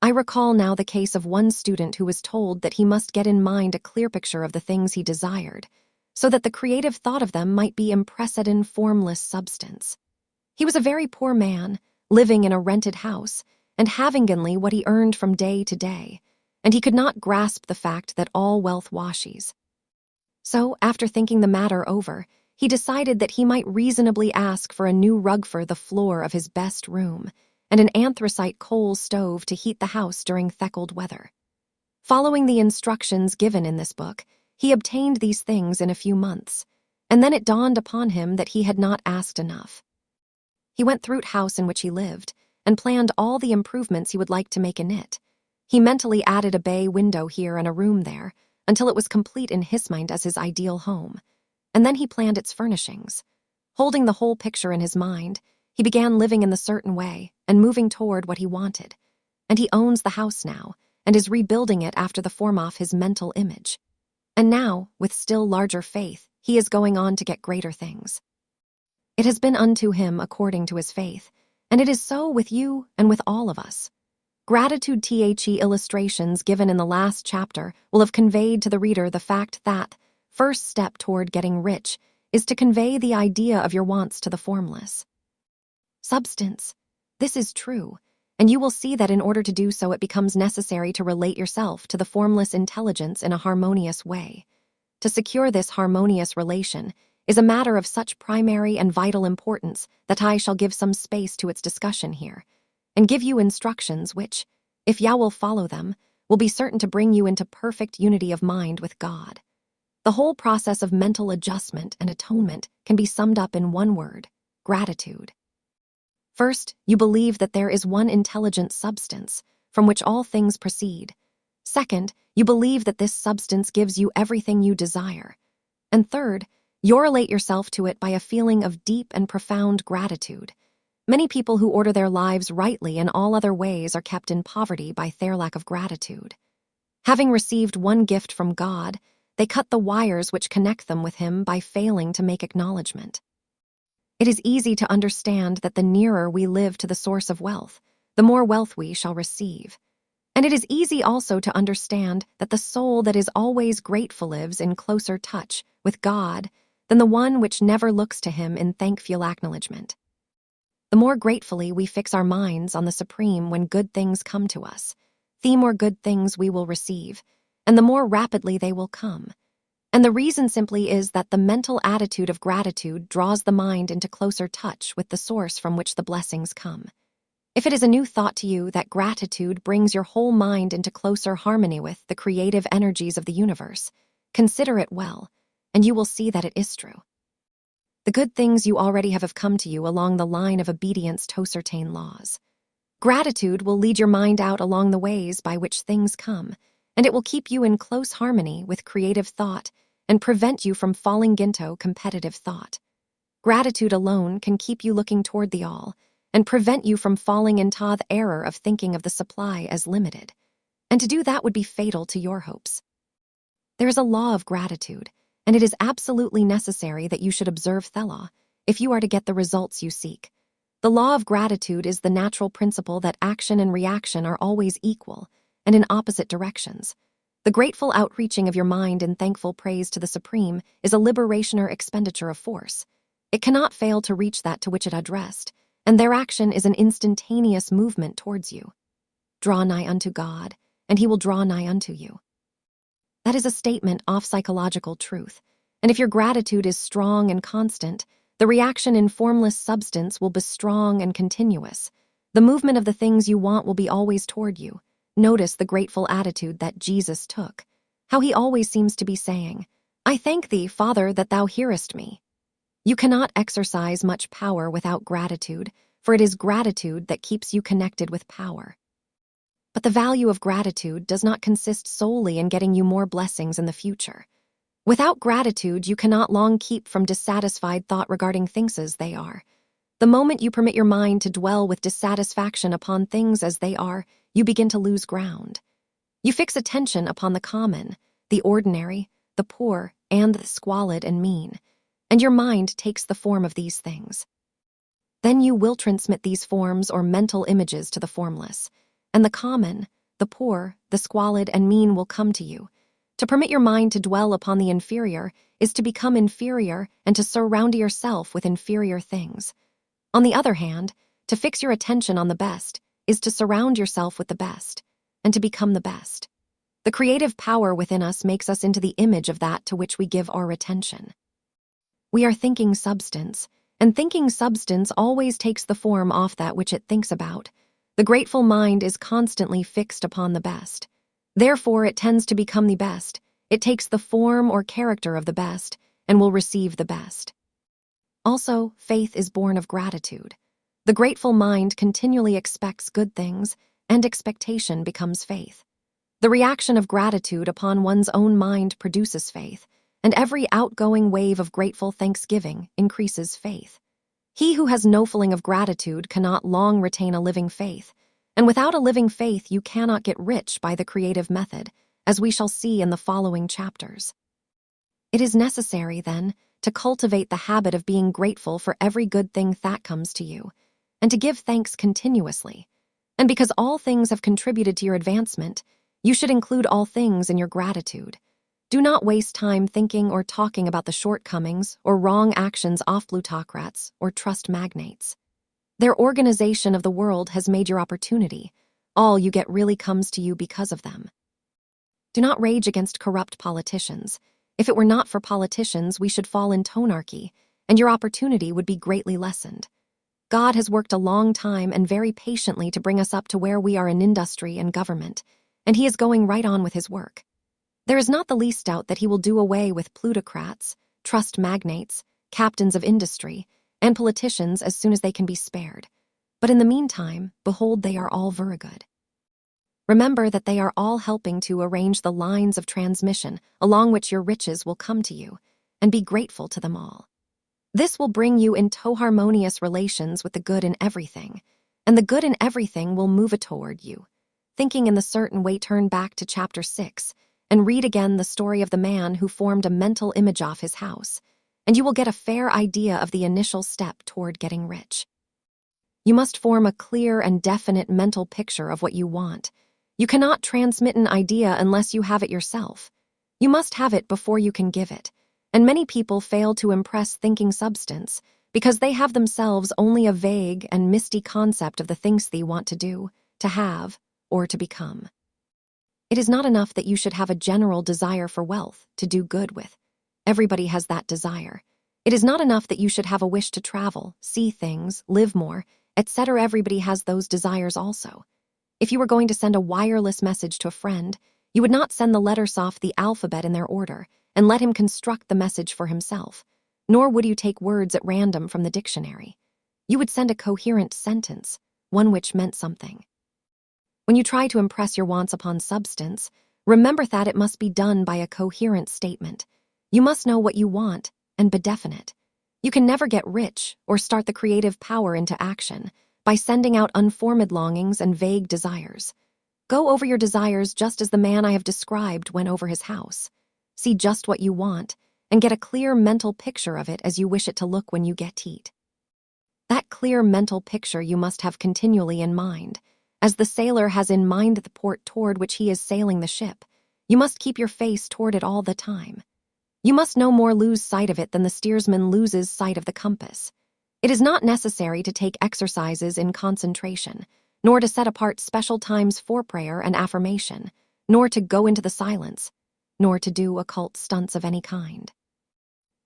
I recall now the case of one student who was told that he must get in mind a clear picture of the things he desired, so that the creative thought of them might be impressed in formless substance. He was a very poor man, living in a rented house, and having only what he earned from day to day, and he could not grasp the fact that all wealth washes. So, after thinking the matter over, he decided that he might reasonably ask for a new rug for the floor of his best room, and an anthracite coal stove to heat the house during cold weather. Following the instructions given in this book, he obtained these things in a few months, and then it dawned upon him that he had not asked enough. He went through the house in which he lived, and planned all the improvements he would like to make in it. He mentally added a bay window here and a room there, until it was complete in his mind as his ideal home, and then he planned its furnishings. Holding the whole picture in his mind, he began living in the certain way and moving toward what he wanted. And he owns the house now and is rebuilding it after the form of his mental image. And now, with still larger faith, he is going on to get greater things. It has been unto him according to his faith, and it is so with you and with all of us. Gratitude The illustrations given in the last chapter will have conveyed to the reader the fact that first step toward getting rich is to convey the idea of your wants to the formless substance. This is true, and you will see that in order to do so it becomes necessary to relate yourself to the formless intelligence in a harmonious way. To secure this harmonious relation is a matter of such primary and vital importance that I shall give some space to its discussion here, and give you instructions which, if you will follow them, will be certain to bring you into perfect unity of mind with God. The whole process of mental adjustment and atonement can be summed up in one word: gratitude. First, you believe that there is one intelligent substance from which all things proceed. Second, you believe that this substance gives you everything you desire. And third, you relate yourself to it by a feeling of deep and profound gratitude. Many people who order their lives rightly in all other ways are kept in poverty by their lack of gratitude. Having received one gift from God, they cut the wires which connect them with him by failing to make acknowledgement. It is easy to understand that the nearer we live to the source of wealth, the more wealth we shall receive. And it is easy also to understand that the soul that is always grateful lives in closer touch with God than the one which never looks to him in thankful acknowledgement. The more gratefully we fix our minds on the Supreme when good things come to us, the more good things we will receive, and the more rapidly they will come. And the reason simply is that the mental attitude of gratitude draws the mind into closer touch with the source from which the blessings come. If it is a new thought to you that gratitude brings your whole mind into closer harmony with the creative energies of the universe, consider it well, and you will see that it is true. The good things you already have come to you along the line of obedience to certain laws. Gratitude will lead your mind out along the ways by which things come, and it will keep you in close harmony with creative thought and prevent you from falling into competitive thought. Gratitude alone can keep you looking toward the all and prevent you from falling into the error of thinking of the supply as limited. And to do that would be fatal to your hopes. There is a law of gratitude, and it is absolutely necessary that you should observe the law if you are to get the results you seek. The law of gratitude is the natural principle that action and reaction are always equal and in opposite directions. The grateful outreaching of your mind in thankful praise to the Supreme is a liberation or expenditure of force. It cannot fail to reach that to which it addressed, and their action is an instantaneous movement towards you. Draw nigh unto God, and he will draw nigh unto you. That is a statement of psychological truth, and if your gratitude is strong and constant, the reaction in formless substance will be strong and continuous. The movement of the things you want will be always toward you. Notice the grateful attitude that Jesus took, how he always seems to be saying, "I thank thee, Father, that thou hearest me." You cannot exercise much power without gratitude, for it is gratitude that keeps you connected with power. But the value of gratitude does not consist solely in getting you more blessings in the future. Without gratitude, you cannot long keep from dissatisfied thought regarding things as they are. The moment you permit your mind to dwell with dissatisfaction upon things as they are, you begin to lose ground. You fix attention upon the common, the ordinary, the poor, and the squalid and mean, and your mind takes the form of these things. Then you will transmit these forms or mental images to the formless, and the common, the poor, the squalid, and mean will come to you. To permit your mind to dwell upon the inferior is to become inferior and to surround yourself with inferior things. On the other hand, to fix your attention on the best is to surround yourself with the best and to become the best. The creative power within us makes us into the image of that to which we give our attention. We are thinking substance, and thinking substance always takes the form off that which it thinks about. The grateful mind is constantly fixed upon the best. Therefore, it tends to become the best. It takes the form or character of the best and will receive the best. Also, faith is born of gratitude. The grateful mind continually expects good things, and expectation becomes faith. The reaction of gratitude upon one's own mind produces faith, and every outgoing wave of grateful thanksgiving increases faith. He who has no feeling of gratitude cannot long retain a living faith, and without a living faith you cannot get rich by the creative method, as we shall see in the following chapters. It is necessary, then, to cultivate the habit of being grateful for every good thing that comes to you, and to give thanks continuously. And because all things have contributed to your advancement, you should include all things in your gratitude. Do not waste time thinking or talking about the shortcomings or wrong actions of plutocrats or trust magnates. Their organization of the world has made your opportunity. All you get really comes to you because of them. Do not rage against corrupt politicians. If it were not for politicians, we should fall into anarchy, and your opportunity would be greatly lessened. God has worked a long time and very patiently to bring us up to where we are in industry and government, and he is going right on with his work. There is not the least doubt that he will do away with plutocrats, trust magnates, captains of industry, and politicians as soon as they can be spared. But in the meantime, behold, they are all very good. Remember that they are all helping to arrange the lines of transmission along which your riches will come to you, and be grateful to them all. This will bring you into harmonious relations with the good in everything, and the good in everything will move it toward you. Thinking in the certain way, turn back to chapter 6 and read again the story of the man who formed a mental image of his house, and you will get a fair idea of the initial step toward getting rich. You must form a clear and definite mental picture of what you want. You cannot transmit an idea unless you have it yourself. You must have it before you can give it, and many people fail to impress thinking substance because they have themselves only a vague and misty concept of the things they want to do, to have, or to become. It is not enough that you should have a general desire for wealth to do good with. Everybody has that desire. It is not enough that you should have a wish to travel, see things, live more, etc. Everybody has those desires also. If you were going to send a wireless message to a friend, you would not send the letters off the alphabet in their order and let him construct the message for himself, nor would you take words at random from the dictionary. You would send a coherent sentence, one which meant something. When you try to impress your wants upon substance, remember that it must be done by a coherent statement. You must know what you want and be definite. You can never get rich or start the creative power into action by sending out unformed longings and vague desires. Go over your desires just as the man I have described went over his house. See just what you want and get a clear mental picture of it as you wish it to look when you get it. That clear mental picture you must have continually in mind, as the sailor has in mind the port toward which he is sailing the ship. You must keep your face toward it all the time. You must no more lose sight of it than the steersman loses sight of the compass. It is not necessary to take exercises in concentration, nor to set apart special times for prayer and affirmation, nor to go into the silence, nor to do occult stunts of any kind.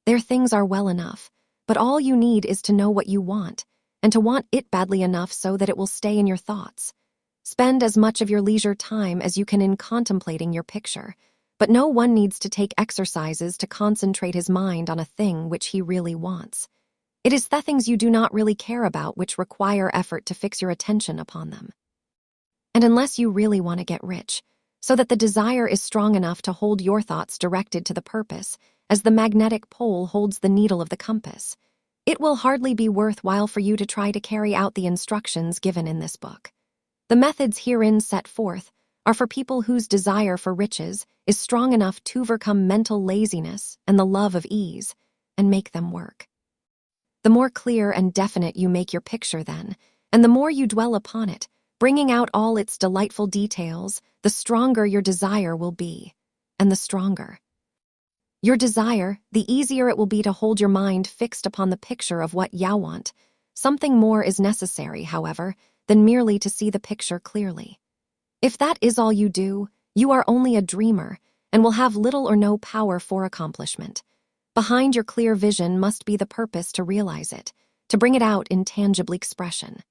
Their things are well enough, but all you need is to know what you want, and to want it badly enough so that it will stay in your thoughts. Spend as much of your leisure time as you can in contemplating your picture, but no one needs to take exercises to concentrate his mind on a thing which he really wants. It is the things you do not really care about which require effort to fix your attention upon them. And unless you really want to get rich, so that the desire is strong enough to hold your thoughts directed to the purpose, as the magnetic pole holds the needle of the compass, it will hardly be worthwhile for you to try to carry out the instructions given in this book. The methods herein set forth are for people whose desire for riches is strong enough to overcome mental laziness and the love of ease, and make them work. The more clear and definite you make your picture then, and the more you dwell upon it, bringing out all its delightful details, the stronger your desire will be, and the stronger your desire, the easier it will be to hold your mind fixed upon the picture of what you want. Something more is necessary, however, than merely to see the picture clearly. If that is all you do, you are only a dreamer and will have little or no power for accomplishment. Behind your clear vision must be the purpose to realize it, to bring it out in tangible expression.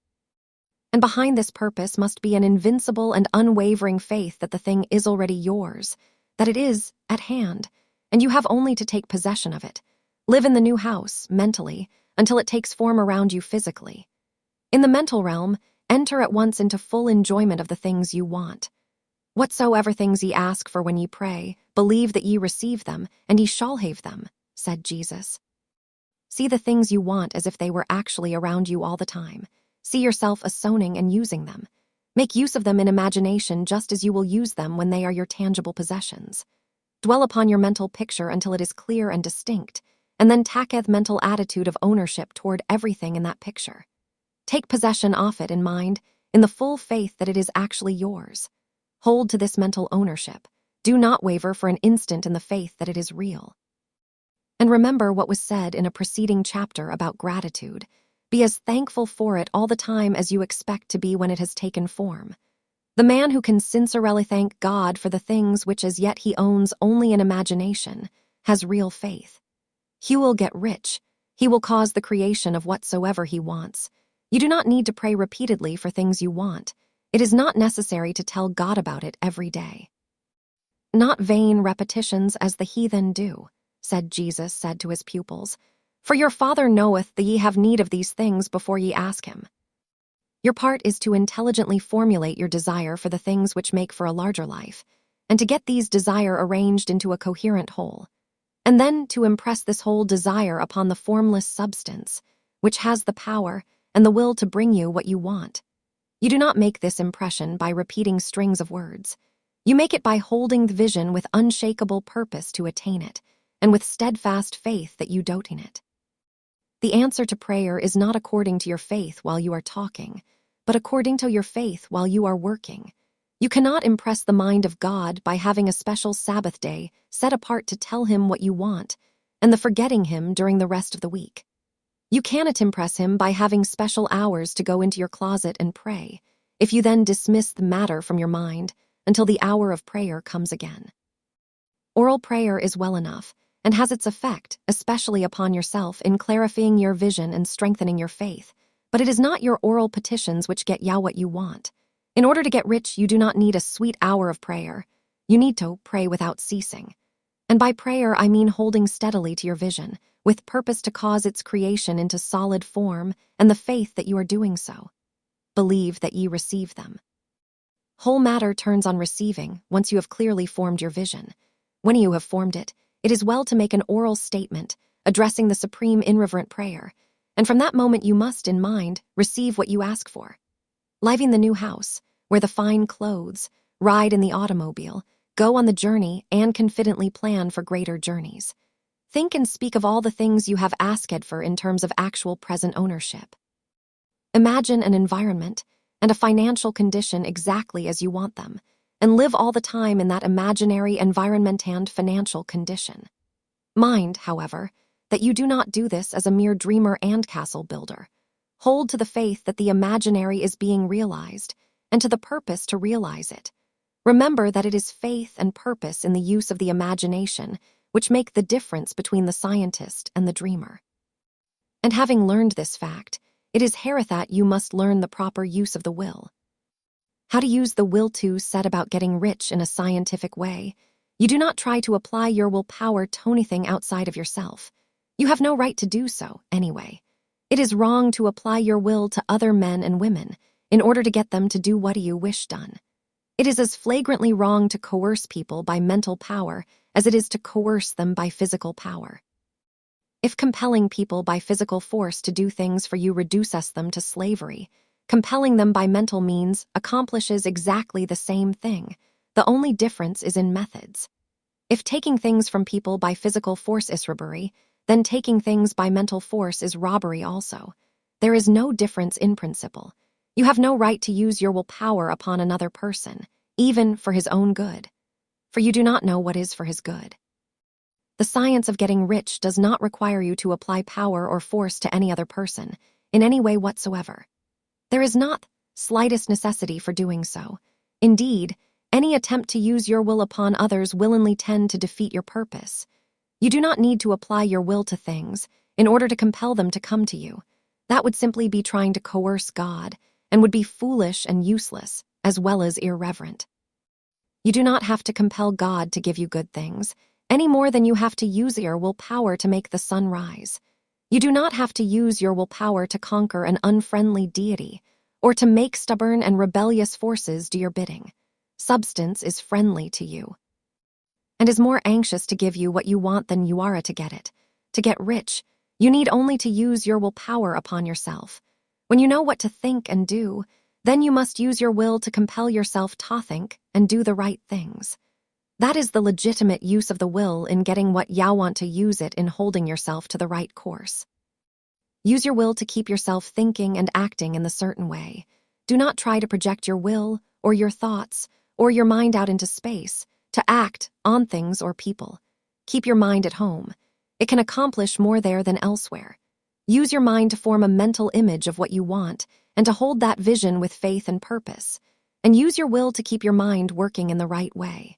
And behind this purpose must be an invincible and unwavering faith that the thing is already yours, that it is at hand, and you have only to take possession of it. Live in the new house, mentally, until it takes form around you physically. In the mental realm, enter at once into full enjoyment of the things you want. Whatsoever things ye ask for when ye pray, believe that ye receive them, and ye shall have them, said Jesus. See the things you want as if they were actually around you all the time. See yourself owning and using them. Make use of them in imagination just as you will use them when they are your tangible possessions. Dwell upon your mental picture until it is clear and distinct, and then taketh mental attitude of ownership toward everything in that picture. Take possession of it in mind, in the full faith that it is actually yours. Hold to this mental ownership. Do not waver for an instant in the faith that it is real. And remember what was said in a preceding chapter about gratitude. Be as thankful for it all the time as you expect to be when it has taken form. The man who can sincerely thank God for the things which as yet he owns only in imagination has real faith. He will get rich. He will cause the creation of whatsoever he wants. You do not need to pray repeatedly for things you want. It is not necessary to tell God about it every day. Not vain repetitions as the heathen do, said Jesus said to his pupils, for your Father knoweth that ye have need of these things before ye ask him. Your part is to intelligently formulate your desire for the things which make for a larger life, and to get these desire arranged into a coherent whole, and then to impress this whole desire upon the formless substance, which has the power and the will to bring you what you want. You do not make this impression by repeating strings of words. You make it by holding the vision with unshakable purpose to attain it, and with steadfast faith that you doting it. The answer to prayer is not according to your faith while you are talking, but according to your faith while you are working. You cannot impress the mind of God by having a special Sabbath day set apart to tell him what you want, and the forgetting him during the rest of the week. You cannot impress him by having special hours to go into your closet and pray, if you then dismiss the matter from your mind until the hour of prayer comes again. Oral prayer is well enough and has its effect, especially upon yourself, in clarifying your vision and strengthening your faith. But it is not your oral petitions which get you what you want. In order to get rich, you do not need a sweet hour of prayer. You need to pray without ceasing. And by prayer, I mean holding steadily to your vision, with purpose to cause its creation into solid form, and the faith that you are doing so. Believe that ye receive them. Whole matter turns on receiving once you have clearly formed your vision. When you have formed it, it is well to make an oral statement, addressing the supreme irreverent prayer, and from that moment you must, in mind, receive what you ask for. Living the new house, wear the fine clothes, ride in the automobile, go on the journey, and confidently plan for greater journeys. Think and speak of all the things you have asked for in terms of actual present ownership. Imagine an environment and a financial condition exactly as you want them, and live all the time in that imaginary environment and financial condition. Mind, however, that you do not do this as a mere dreamer and castle builder. Hold to the faith that the imaginary is being realized, and to the purpose to realize it. Remember that it is faith and purpose in the use of the imagination which make the difference between the scientist and the dreamer. And having learned this fact, it is here that you must learn the proper use of the will. How to use the will to set about getting rich in a scientific way. You do not try to apply your willpower to anything outside of yourself. You have no right to do so, anyway. It is wrong to apply your will to other men and women in order to get them to do what you wish done. It is as flagrantly wrong to coerce people by mental power as it is to coerce them by physical power. If compelling people by physical force to do things for you reduces them to slavery, compelling them by mental means accomplishes exactly the same thing. The only difference is in methods. If taking things from people by physical force is robbery, then taking things by mental force is robbery also. There is no difference in principle. You have no right to use your willpower upon another person, even for his own good. For you do not know what is for his good. The science of getting rich does not require you to apply power or force to any other person, in any way whatsoever. There is not slightest necessity for doing so. Indeed, any attempt to use your will upon others willingly tend to defeat your purpose. You do not need to apply your will to things in order to compel them to come to you. That would simply be trying to coerce God, and would be foolish and useless, as well as irreverent. You do not have to compel God to give you good things, any more than you have to use your willpower to make the sun rise. You do not have to use your willpower to conquer an unfriendly deity, or to make stubborn and rebellious forces do your bidding. Substance is friendly to you, and is more anxious to give you what you want than you are to get it. To get rich, you need only to use your willpower upon yourself. When you know what to think and do, then you must use your will to compel yourself to think and do the right things. That is the legitimate use of the will in getting what you want to use it in holding yourself to the right course. Use your will to keep yourself thinking and acting in the certain way. Do not try to project your will or your thoughts or your mind out into space to act on things or people. Keep your mind at home. It can accomplish more there than elsewhere. Use your mind to form a mental image of what you want and to hold that vision with faith and purpose. And use your will to keep your mind working in the right way.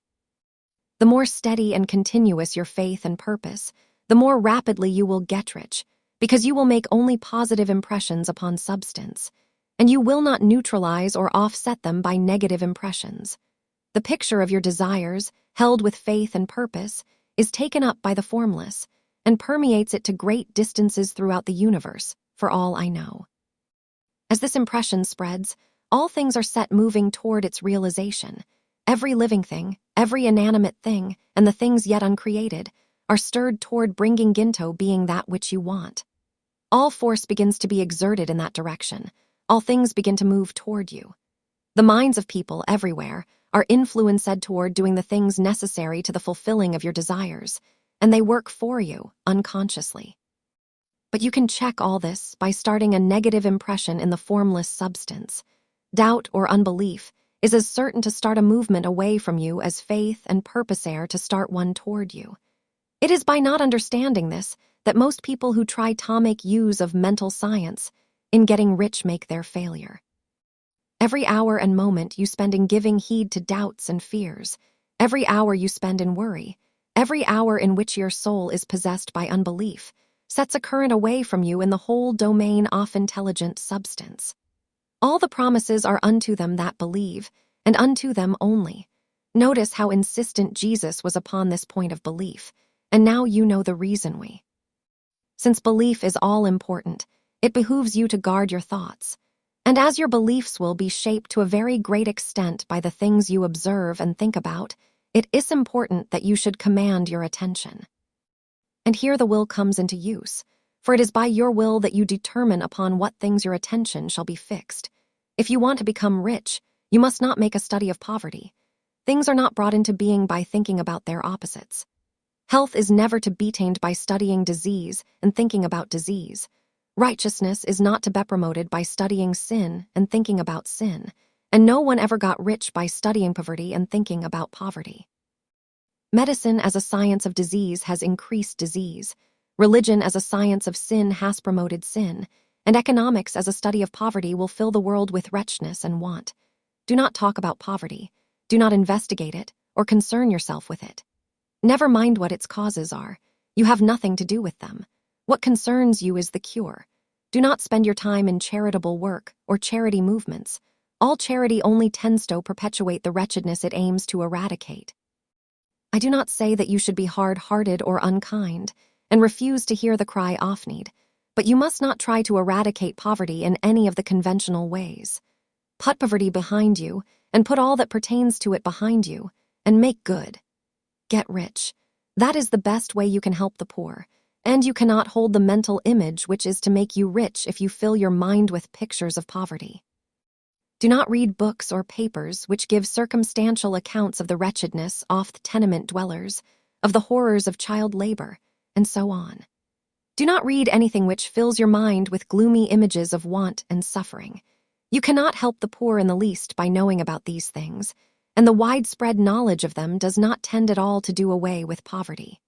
The more steady and continuous your faith and purpose, the more rapidly you will get rich, because you will make only positive impressions upon substance, and you will not neutralize or offset them by negative impressions. The picture of your desires, held with faith and purpose, is taken up by the formless, and permeates it to great distances throughout the universe, for all I know. As this impression spreads, all things are set moving toward its realization. Every living thing, every inanimate thing, and the things yet uncreated, are stirred toward bringing into being that which you want. All force begins to be exerted in that direction. All things begin to move toward you. The minds of people everywhere are influenced toward doing the things necessary to the fulfilling of your desires, and they work for you unconsciously. But you can check all this by starting a negative impression in the formless substance. Doubt or unbelief is as certain to start a movement away from you as faith and purpose are to start one toward you. It is by not understanding this that most people who try to make use of mental science in getting rich make their failure. Every hour and moment you spend in giving heed to doubts and fears, every hour you spend in worry, every hour in which your soul is possessed by unbelief, sets a current away from you in the whole domain of intelligent substance. All the promises are unto them that believe, and unto them only. Notice how insistent Jesus was upon this point of belief, and now you know the reason why. Since belief is all important, it behooves you to guard your thoughts. And as your beliefs will be shaped to a very great extent by the things you observe and think about, it is important that you should command your attention. And here the will comes into use, for it is by your will that you determine upon what things your attention shall be fixed. If you want to become rich, you must not make a study of poverty. Things are not brought into being by thinking about their opposites. Health is never to be attained by studying disease and thinking about disease. Righteousness is not to be promoted by studying sin and thinking about sin, and no one ever got rich by studying poverty and thinking about poverty. Medicine as a science of disease has increased disease. Religion as a science of sin has promoted sin, and economics as a study of poverty will fill the world with wretchedness and want. Do not talk about poverty. Do not investigate it or concern yourself with it. Never mind what its causes are. You have nothing to do with them. What concerns you is the cure. Do not spend your time in charitable work or charity movements. All charity only tends to perpetuate the wretchedness it aims to eradicate. I do not say that you should be hard-hearted or unkind and refuse to hear the cry of need, but you must not try to eradicate poverty in any of the conventional ways. Put poverty behind you and put all that pertains to it behind you and make good. Get rich. That is the best way you can help the poor. And you cannot hold the mental image which is to make you rich if you fill your mind with pictures of poverty. Do not read books or papers which give circumstantial accounts of the wretchedness of the tenement dwellers, of the horrors of child labor, and so on. Do not read anything which fills your mind with gloomy images of want and suffering. You cannot help the poor in the least by knowing about these things, and the widespread knowledge of them does not tend at all to do away with poverty.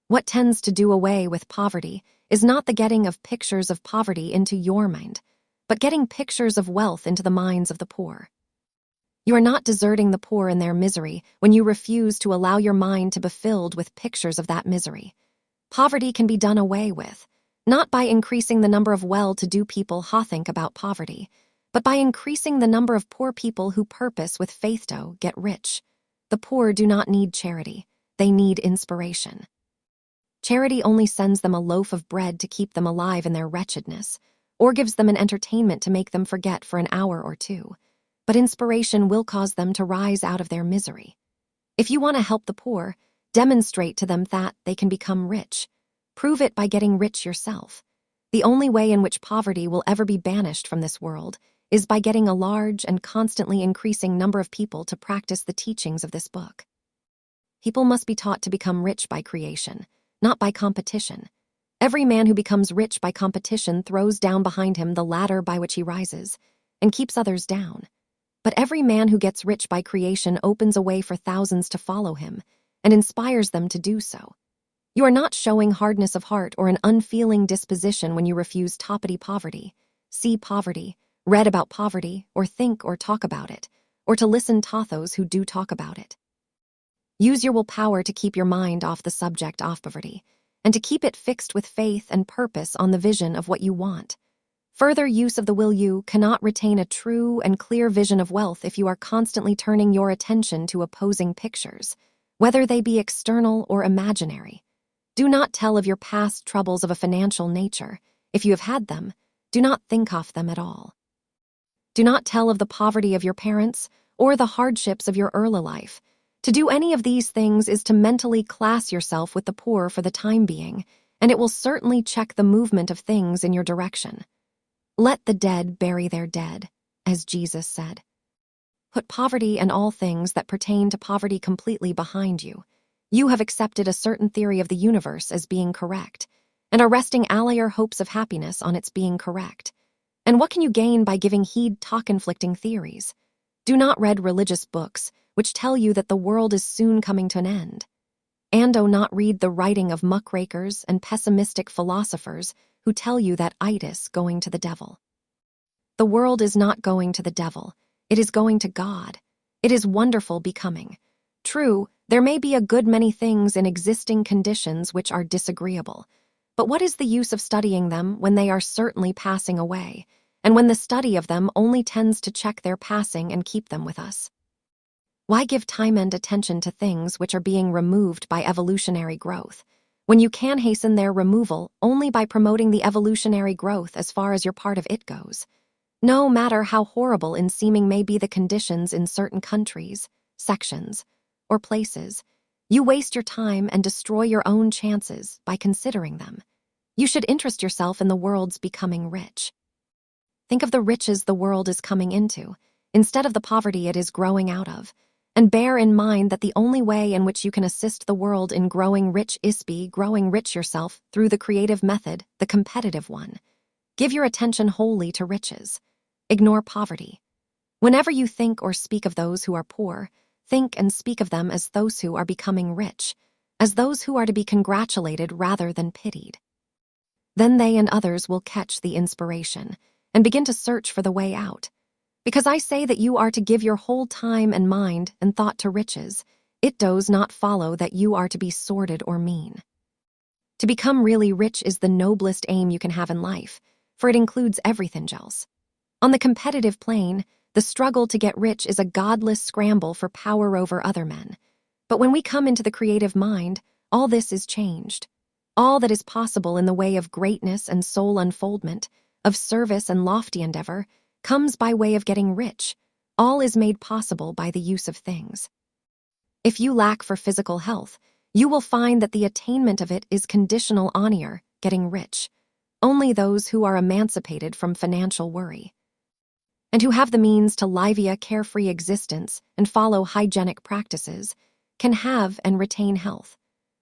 What tends to do away with poverty is not the getting of pictures of poverty into your mind, but getting pictures of wealth into the minds of the poor. You are not deserting the poor in their misery when you refuse to allow your mind to be filled with pictures of that misery. Poverty can be done away with, not by increasing the number of well-to-do people who think about poverty, but by increasing the number of poor people who purpose with faith to get rich. The poor do not need charity, they need inspiration. Charity only sends them a loaf of bread to keep them alive in their wretchedness, or gives them an entertainment to make them forget for an hour or two. But inspiration will cause them to rise out of their misery. If you want to help the poor, demonstrate to them that they can become rich. Prove it by getting rich yourself. The only way in which poverty will ever be banished from this world is by getting a large and constantly increasing number of people to practice the teachings of this book. People must be taught to become rich by creation, not by competition. Every man who becomes rich by competition throws down behind him the ladder by which he rises, and keeps others down. But every man who gets rich by creation opens a way for thousands to follow him, and inspires them to do so. You are not showing hardness of heart or an unfeeling disposition when you refuse toppity poverty, see poverty, read about poverty, or think or talk about it, or to listen to those who do talk about it. Use your willpower to keep your mind off the subject of poverty, and to keep it fixed with faith and purpose on the vision of what you want. Further use of the will. You cannot retain a true and clear vision of wealth if you are constantly turning your attention to opposing pictures, whether they be external or imaginary. Do not tell of your past troubles of a financial nature. If you have had them, do not think of them at all. Do not tell of the poverty of your parents or the hardships of your early life. To do any of these things is to mentally class yourself with the poor for the time being, and it will certainly check the movement of things in your direction. Let the dead bury their dead, as Jesus said. Put poverty and all things that pertain to poverty completely behind you. You have accepted a certain theory of the universe as being correct, and are resting all your hopes of happiness on its being correct. And what can you gain by giving heed to conflicting theories? Do not read religious books which tell you that the world is soon coming to an end. And do not read the writing of muckrakers and pessimistic philosophers who tell you that it is going to the devil. The world is not going to the devil. It is going to God. It is wonderful becoming. True, there may be a good many things in existing conditions which are disagreeable. But what is the use of studying them when they are certainly passing away, and when the study of them only tends to check their passing and keep them with us? Why give time and attention to things which are being removed by evolutionary growth, when you can hasten their removal only by promoting the evolutionary growth as far as your part of it goes? No matter how horrible in seeming may be the conditions in certain countries, sections, or places, you waste your time and destroy your own chances by considering them. You should interest yourself in the world's becoming rich. Think of the riches the world is coming into, instead of the poverty it is growing out of, and bear in mind that the only way in which you can assist the world in growing rich is by growing rich yourself through the creative method, the competitive one. Give your attention wholly to riches. Ignore poverty. Whenever you think or speak of those who are poor, think and speak of them as those who are becoming rich, as those who are to be congratulated rather than pitied. Then they and others will catch the inspiration and begin to search for the way out. Because I say that you are to give your whole time and mind and thought to riches, it does not follow that you are to be sordid or mean. To become really rich is the noblest aim you can have in life, for it includes everything else. On the competitive plane, the struggle to get rich is a godless scramble for power over other men. But when we come into the creative mind, all this is changed. All that is possible in the way of greatness and soul unfoldment, of service and lofty endeavor, comes by way of getting rich. All is made possible by the use of things. If you lack for physical health, you will find that the attainment of it is conditional on your getting rich. Only those who are emancipated from financial worry, and who have the means to live a carefree existence and follow hygienic practices, can have and retain health.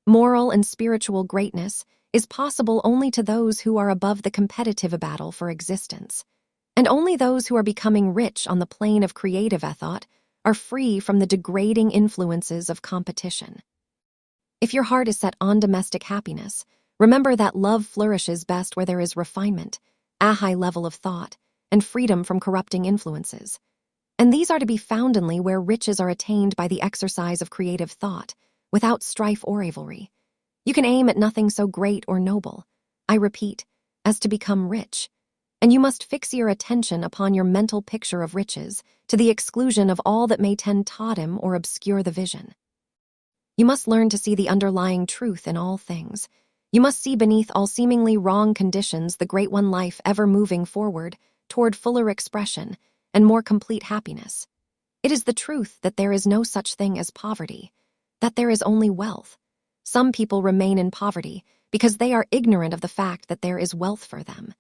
Moral and spiritual greatness is possible only to those who are above the competitive battle for existence. And only those who are becoming rich on the plane of creative thought are free from the degrading influences of competition. If your heart is set on domestic happiness, remember that love flourishes best where there is refinement, a high level of thought, and freedom from corrupting influences. And these are to be found only where riches are attained by the exercise of creative thought, without strife or rivalry. You can aim at nothing so great or noble, I repeat, as to become rich. And you must fix your attention upon your mental picture of riches, to the exclusion of all that may tend totem or obscure the vision. You must learn to see the underlying truth in all things. You must see beneath all seemingly wrong conditions the great one life ever moving forward toward fuller expression and more complete happiness. It is the truth that there is no such thing as poverty, that there is only wealth. Some people remain in poverty because they are ignorant of the fact that there is wealth for them.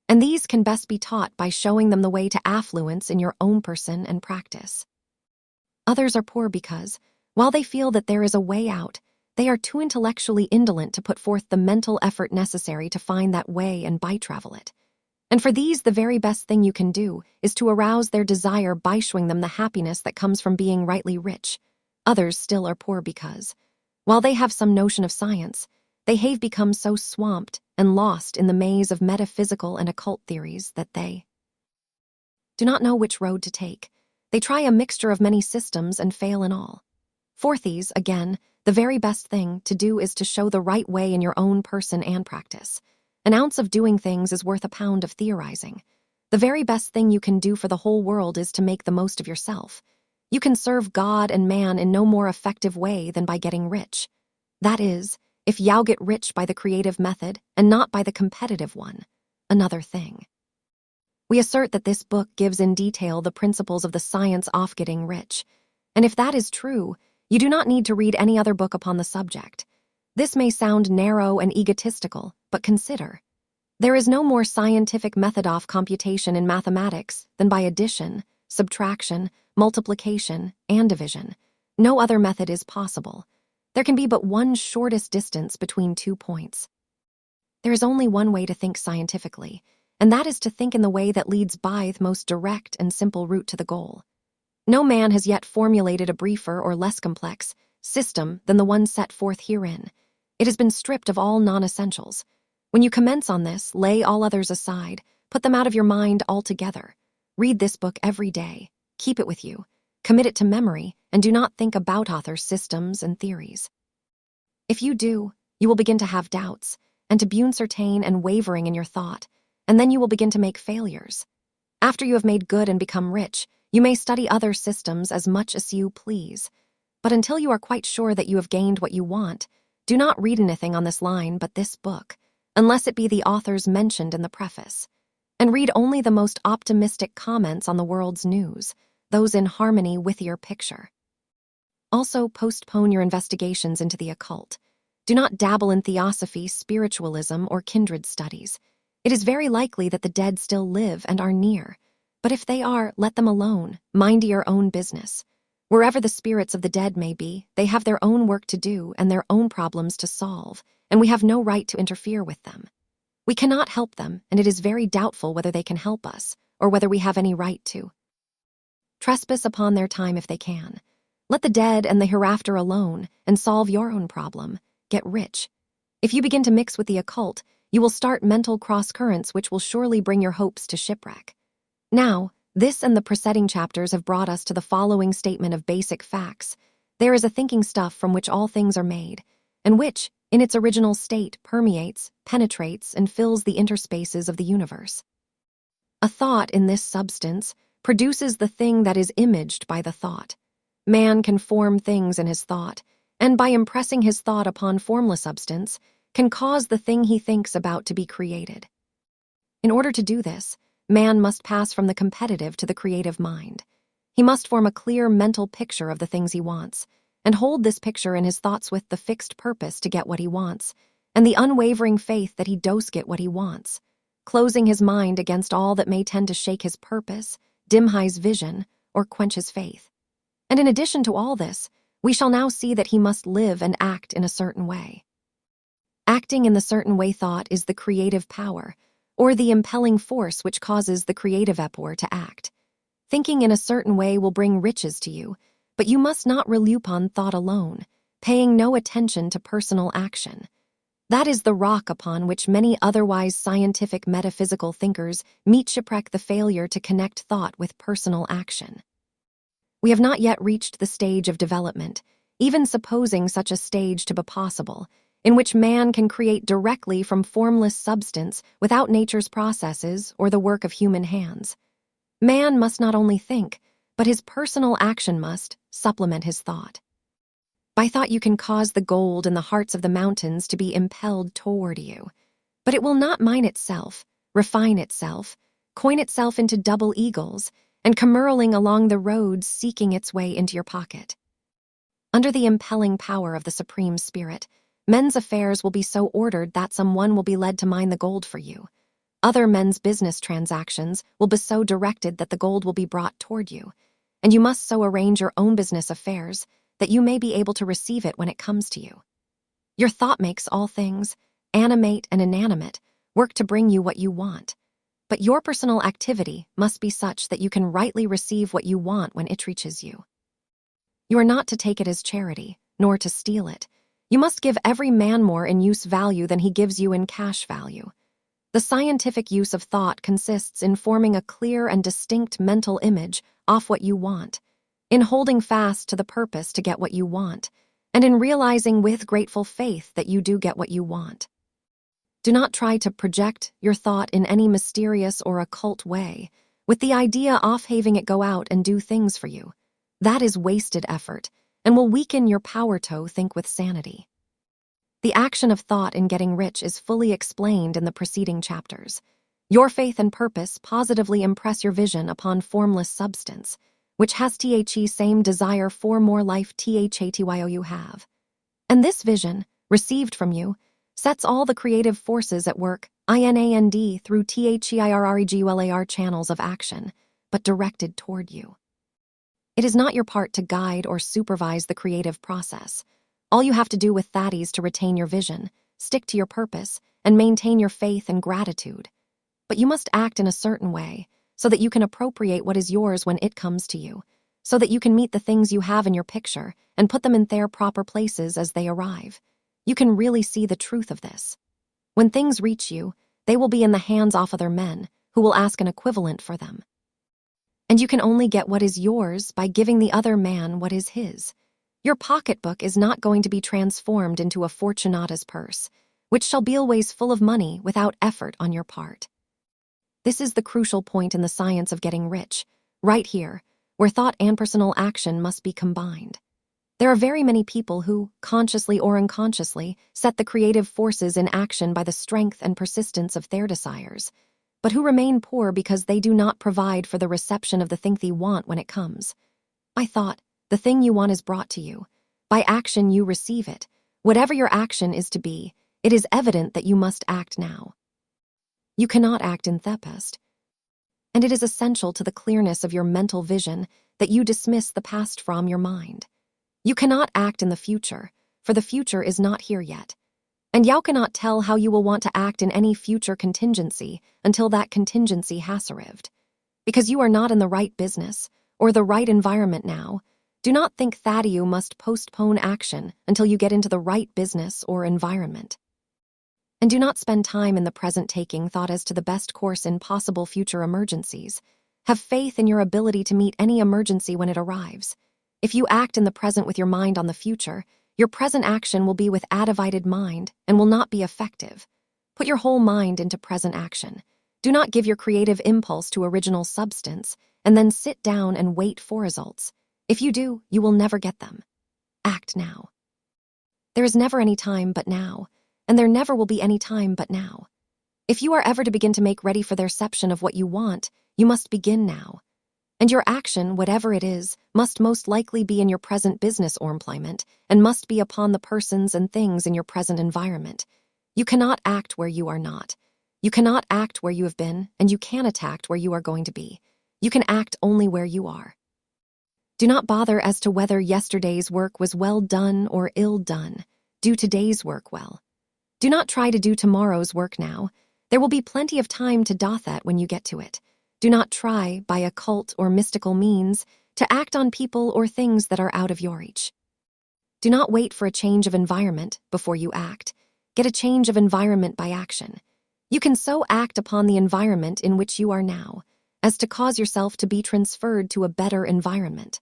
And these can best be taught by showing them the way to affluence in your own person and practice. Others are poor because, while they feel that there is a way out, they are too intellectually indolent to put forth the mental effort necessary to find that way and by travel it. And for these, the very best thing you can do is to arouse their desire by showing them the happiness that comes from being rightly rich. Others still are poor because, while they have some notion of science, they have become so swamped and lost in the maze of metaphysical and occult theories that they do not know which road to take. They try a mixture of many systems and fail in all. For these, again, the very best thing to do is to show the right way in your own person and practice. An ounce of doing things is worth a pound of theorizing. The very best thing you can do for the whole world is to make the most of yourself. You can serve God and man in no more effective way than by getting rich. That is, if you get rich by the creative method and not by the competitive one. Another thing. We assert that this book gives in detail the principles of the science of getting rich. And if that is true, you do not need to read any other book upon the subject. This may sound narrow and egotistical, but consider. There is no more scientific method of computation in mathematics than by addition, subtraction, multiplication, and division. No other method is possible. There can be but one shortest distance between 2 points. There is only one way to think scientifically, and that is to think in the way that leads by the most direct and simple route to the goal. No man has yet formulated a briefer or less complex system than the one set forth herein. It has been stripped of all non-essentials. When you commence on this, lay all others aside, put them out of your mind altogether. Read this book every day. Keep it with you. Commit it to memory, and do not think about author's systems and theories. If you do, you will begin to have doubts, and to be uncertain and wavering in your thought, and then you will begin to make failures. After you have made good and become rich, you may study other systems as much as you please. But until you are quite sure that you have gained what you want, do not read anything on this line but this book, unless it be the authors mentioned in the preface. And read only the most optimistic comments on the world's news, those in harmony with your picture. Also, postpone your investigations into the occult. Do not dabble in theosophy, spiritualism, or kindred studies. It is very likely that the dead still live and are near. But if they are, let them alone. Mind your own business. Wherever the spirits of the dead may be, they have their own work to do and their own problems to solve, and we have no right to interfere with them. We cannot help them, and it is very doubtful whether they can help us, or whether we have any right to. Trespass upon their time if they can. Let the dead and the hereafter alone, and solve your own problem. Get rich. If you begin to mix with the occult, you will start mental cross-currents which will surely bring your hopes to shipwreck. Now, this and the preceding chapters have brought us to the following statement of basic facts. There is a thinking stuff from which all things are made, and which, in its original state, permeates, penetrates, and fills the interspaces of the universe. A thought in this substance produces the thing that is imaged by the thought. Man can form things in his thought, and by impressing his thought upon formless substance, can cause the thing he thinks about to be created. In order to do this, man must pass from the competitive to the creative mind. He must form a clear mental picture of the things he wants, and hold this picture in his thoughts with the fixed purpose to get what he wants, and the unwavering faith that he does get what he wants, closing his mind against all that may tend to shake his purpose, dim his vision, or quench his faith. And in addition to all this, we shall now see that he must live and act in a certain way. Acting in the certain way thought is the creative power, or the impelling force which causes the creative epor to act. Thinking in a certain way will bring riches to you, but you must not rely upon thought alone, paying no attention to personal action. That is the rock upon which many otherwise scientific metaphysical thinkers meet shipwreck, the failure to connect thought with personal action. We have not yet reached the stage of development, even supposing such a stage to be possible, in which man can create directly from formless substance without nature's processes or the work of human hands. Man must not only think, but his personal action must supplement his thought. By thought you can cause the gold in the hearts of the mountains to be impelled toward you, but it will not mine itself, refine itself, coin itself into double eagles, and come whirling along the roads seeking its way into your pocket. Under the impelling power of the Supreme Spirit, men's affairs will be so ordered that someone will be led to mine the gold for you. Other men's business transactions will be so directed that the gold will be brought toward you, and you must so arrange your own business affairs that you may be able to receive it when it comes to you. Your thought makes all things, animate and inanimate, work to bring you what you want. But your personal activity must be such that you can rightly receive what you want when it reaches you. You are not to take it as charity, nor to steal it. You must give every man more in use value than he gives you in cash value. The scientific use of thought consists in forming a clear and distinct mental image off what you want, in holding fast to the purpose to get what you want, and in realizing with grateful faith that you do get what you want. Do not try to project your thought in any mysterious or occult way, with the idea of having it go out and do things for you. That is wasted effort, and will weaken your power to think with sanity. The action of thought in getting rich is fully explained in the preceding chapters. Your faith and purpose positively impress your vision upon formless substance, which has the same desire for more life you have. And this vision, received from you, sets all the creative forces at work, INAND, through THEIRREGULAR channels of action, but directed toward you. It is not your part to guide or supervise the creative process. All you have to do with that is to retain your vision, stick to your purpose, and maintain your faith and gratitude. But you must act in a certain way, so that you can appropriate what is yours when it comes to you, so that you can meet the things you have in your picture and put them in their proper places as they arrive. You can really see the truth of this. When things reach you, they will be in the hands of other men, who will ask an equivalent for them. And you can only get what is yours by giving the other man what is his. Your pocketbook is not going to be transformed into a Fortunata's purse, which shall be always full of money without effort on your part. This is the crucial point in the science of getting rich, right here, where thought and personal action must be combined. There are very many people who, consciously or unconsciously, set the creative forces in action by the strength and persistence of their desires, but who remain poor because they do not provide for the reception of the thing they want when it comes. By thought, the thing you want is brought to you. By action, you receive it. Whatever your action is to be, it is evident that you must act now. You cannot act in thepest, and it is essential to the clearness of your mental vision that you dismiss the past from your mind. You cannot act in the future, for the future is not here yet. And you cannot tell how you will want to act in any future contingency until that contingency has arrived. Because you are not in the right business or the right environment now, do not think that you must postpone action until you get into the right business or environment. And do not spend time in the present taking thought as to the best course in possible future emergencies. Have faith in your ability to meet any emergency when it arrives. If you act in the present with your mind on the future, your present action will be with a divided mind and will not be effective. Put your whole mind into present action. Do not give your creative impulse to original substance and then sit down and wait for results. If you do, you will never get them. Act now. There is never any time but now, and there never will be any time but now. If you are ever to begin to make ready for the reception of what you want, you must begin now. And your action, whatever it is, must most likely be in your present business or employment, and must be upon the persons and things in your present environment. You cannot act where you are not. You cannot act where you have been, and you cannot act where you are going to be. You can act only where you are. Do not bother as to whether yesterday's work was well done or ill done. Do today's work well. Do not try to do tomorrow's work now. There will be plenty of time to do that when you get to it. Do not try, by occult or mystical means, to act on people or things that are out of your reach. Do not wait for a change of environment before you act. Get a change of environment by action. You can so act upon the environment in which you are now, as to cause yourself to be transferred to a better environment.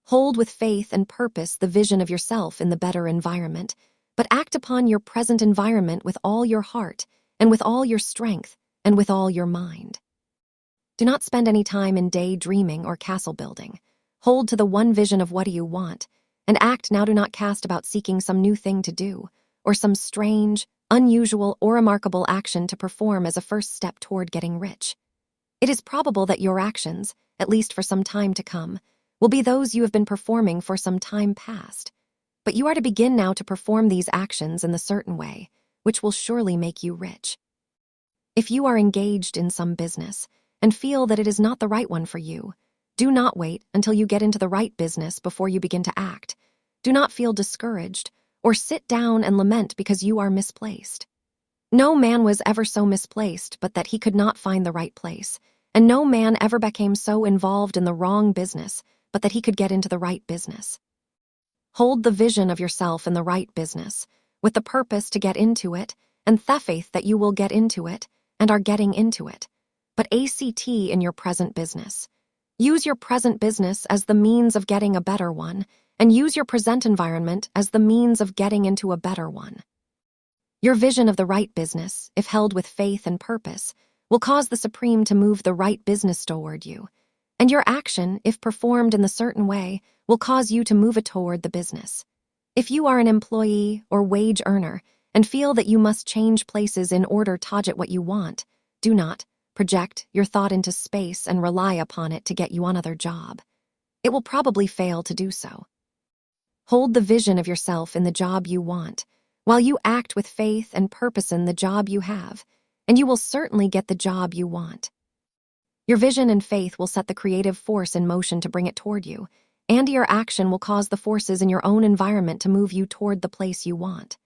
Hold with faith and purpose the vision of yourself in the better environment, but act upon your present environment with all your heart, and with all your strength, and with all your mind. Do not spend any time in daydreaming or castle building. Hold to the one vision of what you want, and act now. Do not cast about seeking some new thing to do, or some strange, unusual, or remarkable action to perform as a first step toward getting rich. It is probable that your actions, at least for some time to come, will be those you have been performing for some time past. But you are to begin now to perform these actions in the certain way, which will surely make you rich. If you are engaged in some business, and feel that it is not the right one for you, do not wait until you get into the right business before you begin to act. Do not feel discouraged, or sit down and lament because you are misplaced. No man was ever so misplaced but that he could not find the right place, and no man ever became so involved in the wrong business but that he could get into the right business. Hold the vision of yourself in the right business, with the purpose to get into it, and the faith that you will get into it, and are getting into it. But ACT in your present business. Use your present business as the means of getting a better one, and use your present environment as the means of getting into a better one. Your vision of the right business, if held with faith and purpose, will cause the Supreme to move the right business toward you, and your action, if performed in the certain way, will cause you to move it toward the business. If you are an employee or wage earner and feel that you must change places in order to get what you want, do not project your thought into space and rely upon it to get you another job. It will probably fail to do so. Hold the vision of yourself in the job you want, while you act with faith and purpose in the job you have, and you will certainly get the job you want. Your vision and faith will set the creative force in motion to bring it toward you, and your action will cause the forces in your own environment to move you toward the place you want.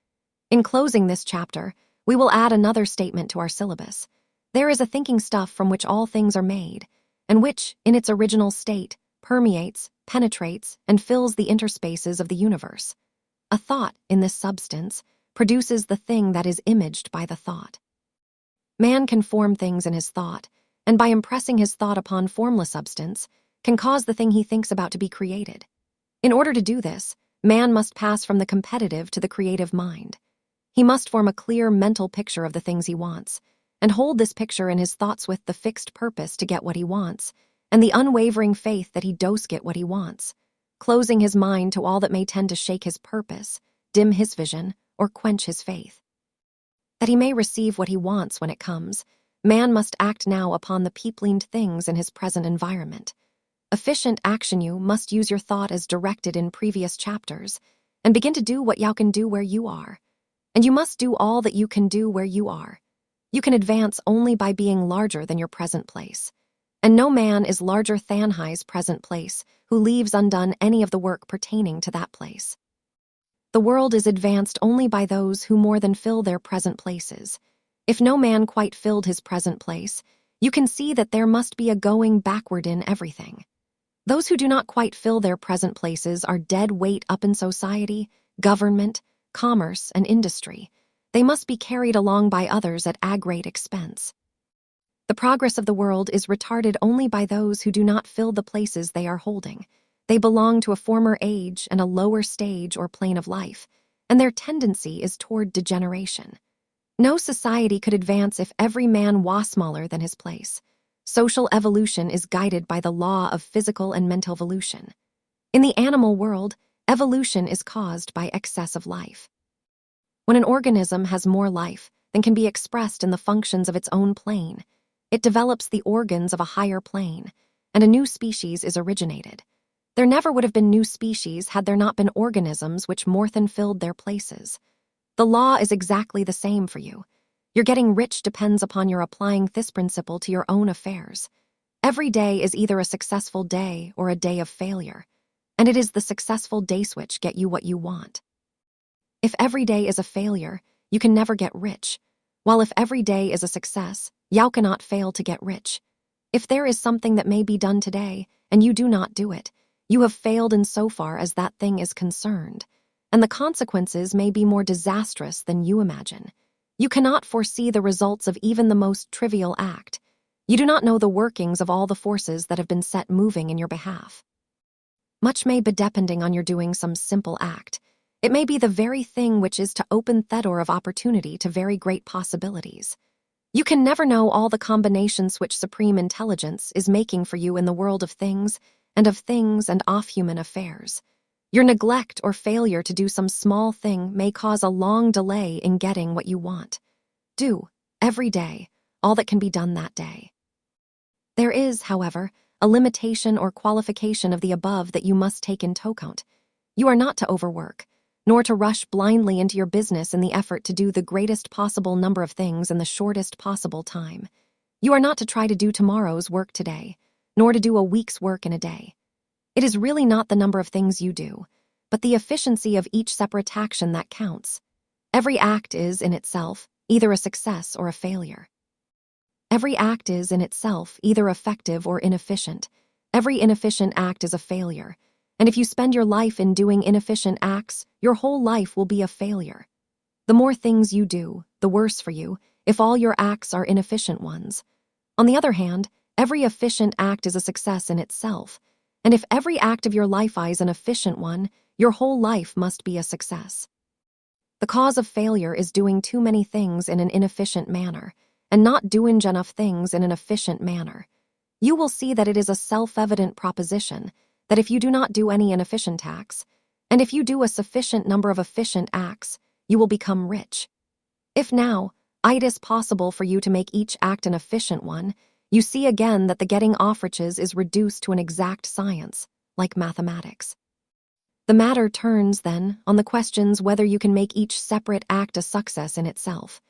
In closing this chapter, we will add another statement to our syllabus. There is a thinking stuff from which all things are made, and which, in its original state, permeates, penetrates, and fills the interspaces of the universe. A thought, in this substance, produces the thing that is imaged by the thought. Man can form things in his thought, and by impressing his thought upon formless substance, can cause the thing he thinks about to be created. In order to do this, man must pass from the competitive to the creative mind. He must form a clear mental picture of the things he wants, and hold this picture in his thoughts with the fixed purpose to get what he wants, and the unwavering faith that he does get what he wants, closing his mind to all that may tend to shake his purpose, dim his vision, or quench his faith. That he may receive what he wants when it comes, man must act now upon the peopled things in his present environment. Efficient action. You must use your thought as directed in previous chapters, and begin to do what you can do where you are. And you must do all that you can do where you are. You can advance only by being larger than your present place. And no man is larger than his present place who leaves undone any of the work pertaining to that place. The world is advanced only by those who more than fill their present places. If no man quite filled his present place, you can see that there must be a going backward in everything. Those who do not quite fill their present places are dead weight up in society, government, commerce, and industry. They must be carried along by others at a great expense. The progress of the world is retarded only by those who do not fill the places they are holding. They belong to a former age and a lower stage or plane of life, and their tendency is toward degeneration. No society could advance if every man was smaller than his place. Social evolution is guided by the law of physical and mental evolution. In the animal world, evolution is caused by excess of life. When an organism has more life than can be expressed in the functions of its own plane, it develops the organs of a higher plane, and a new species is originated. There never would have been new species had there not been organisms which more than filled their places. The law is exactly the same for you. Your getting rich depends upon your applying this principle to your own affairs. Every day is either a successful day or a day of failure, and it is the successful days which get you what you want. If every day is a failure, you can never get rich, while if every day is a success, you cannot fail to get rich. If there is something that may be done today, and you do not do it, you have failed in so far as that thing is concerned, and the consequences may be more disastrous than you imagine. You cannot foresee the results of even the most trivial act. You do not know the workings of all the forces that have been set moving in your behalf. Much may be depending on your doing some simple act. It may be the very thing which is to open the door of opportunity to very great possibilities. You can never know all the combinations which supreme intelligence is making for you in the world of things and of human affairs. Your neglect or failure to do some small thing may cause a long delay in getting what you want. Do, every day, all that can be done that day. There is, however, a limitation or qualification of the above that you must take into account. You are not to overwork, nor to rush blindly into your business in the effort to do the greatest possible number of things in the shortest possible time. You are not to try to do tomorrow's work today, nor to do a week's work in a day. It is really not the number of things you do, but the efficiency of each separate action that counts. Every act is, in itself, either a success or a failure. Every act is, in itself, either effective or inefficient. Every inefficient act is a failure, and if you spend your life in doing inefficient acts, your whole life will be a failure. The more things you do, the worse for you, if all your acts are inefficient ones. On the other hand, every efficient act is a success in itself, and if every act of your life is an efficient one, your whole life must be a success. The cause of failure is doing too many things in an inefficient manner, and not doing enough things in an efficient manner. You will see that it is a self-evident proposition that if you do not do any inefficient acts, and if you do a sufficient number of efficient acts, you will become rich. If now, it is possible for you to make each act an efficient one, you see again that the getting off riches is reduced to an exact science, like mathematics. The matter turns, then, on the questions whether you can make each separate act a success in itself.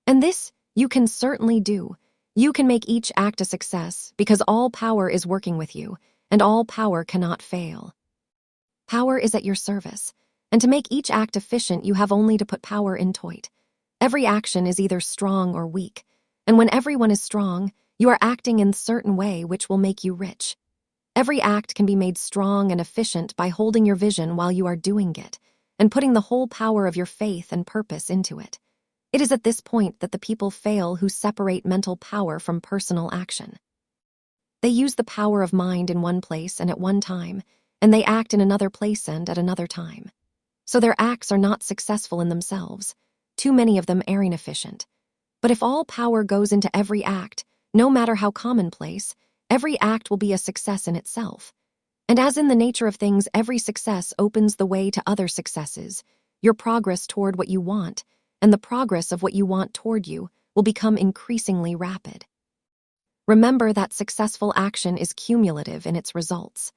And this you can certainly do. You can make each act a success because all power is working with you, and all power cannot fail. Power is at your service, and to make each act efficient you have only to put power into it. Every action is either strong or weak, and when everyone is strong, you are acting in a certain way which will make you rich. Every act can be made strong and efficient by holding your vision while you are doing it, and putting the whole power of your faith and purpose into it. It is at this point that the people fail who separate mental power from personal action. They use the power of mind in one place and at one time, and they act in another place and at another time. So their acts are not successful in themselves, too many of them are inefficient. But if all power goes into every act, no matter how commonplace, every act will be a success in itself. And as in the nature of things, every success opens the way to other successes, your progress toward what you want, and the progress of what you want toward you will become increasingly rapid. Remember that successful action is cumulative in its results.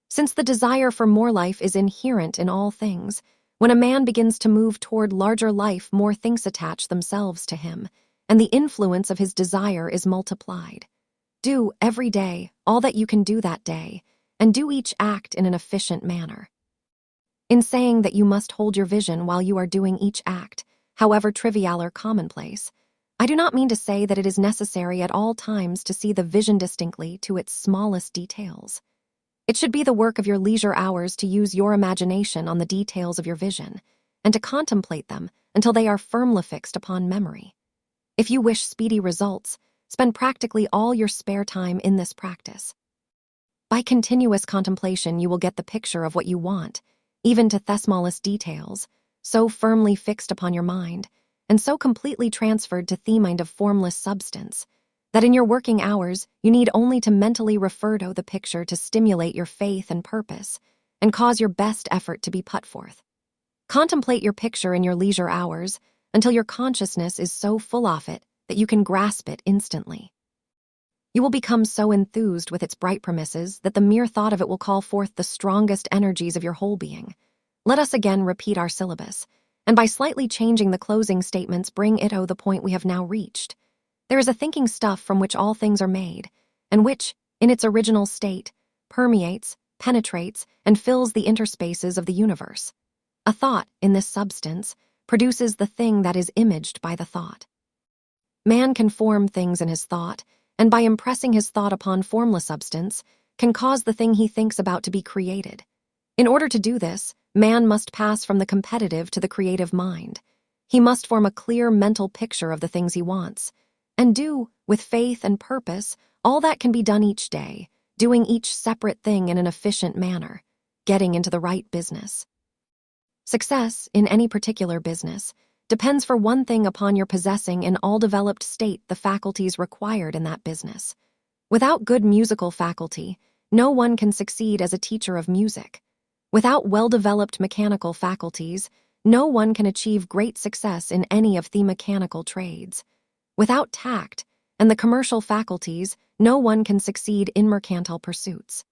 Since the desire for more life is inherent in all things, when a man begins to move toward larger life, more things attach themselves to him, and the influence of his desire is multiplied. Do, every day, all that you can do that day, and do each act in an efficient manner. In saying that you must hold your vision while you are doing each act, however trivial or commonplace, I do not mean to say that it is necessary at all times to see the vision distinctly to its smallest details. It should be the work of your leisure hours to use your imagination on the details of your vision, and to contemplate them until they are firmly fixed upon memory. If you wish speedy results, spend practically all your spare time in this practice. By continuous contemplation, you will get the picture of what you want, even to the smallest details, so firmly fixed upon your mind, and so completely transferred to the mind of formless substance, that in your working hours you need only to mentally refer to the picture to stimulate your faith and purpose, and cause your best effort to be put forth. Contemplate your picture in your leisure hours until your consciousness is so full of it that you can grasp it instantly. You will become so enthused with its bright premises that the mere thought of it will call forth the strongest energies of your whole being. Let us again repeat our syllabus, and by slightly changing the closing statements bring it to the point we have now reached. There is a thinking stuff from which all things are made, and which, in its original state, permeates, penetrates, and fills the interspaces of the universe. A thought, in this substance, produces the thing that is imaged by the thought. Man can form things in his thought, and by impressing his thought upon formless substance, can cause the thing he thinks about to be created. In order to do this, man must pass from the competitive to the creative mind. He must form a clear mental picture of the things he wants, and do, with faith and purpose, all that can be done each day, doing each separate thing in an efficient manner, getting into the right business. Success, in any particular business, depends for one thing upon your possessing in all developed state the faculties required in that business. Without good musical faculty, no one can succeed as a teacher of music. Without well-developed mechanical faculties, no one can achieve great success in any of the mechanical trades. Without tact and the commercial faculties, no one can succeed in mercantile pursuits.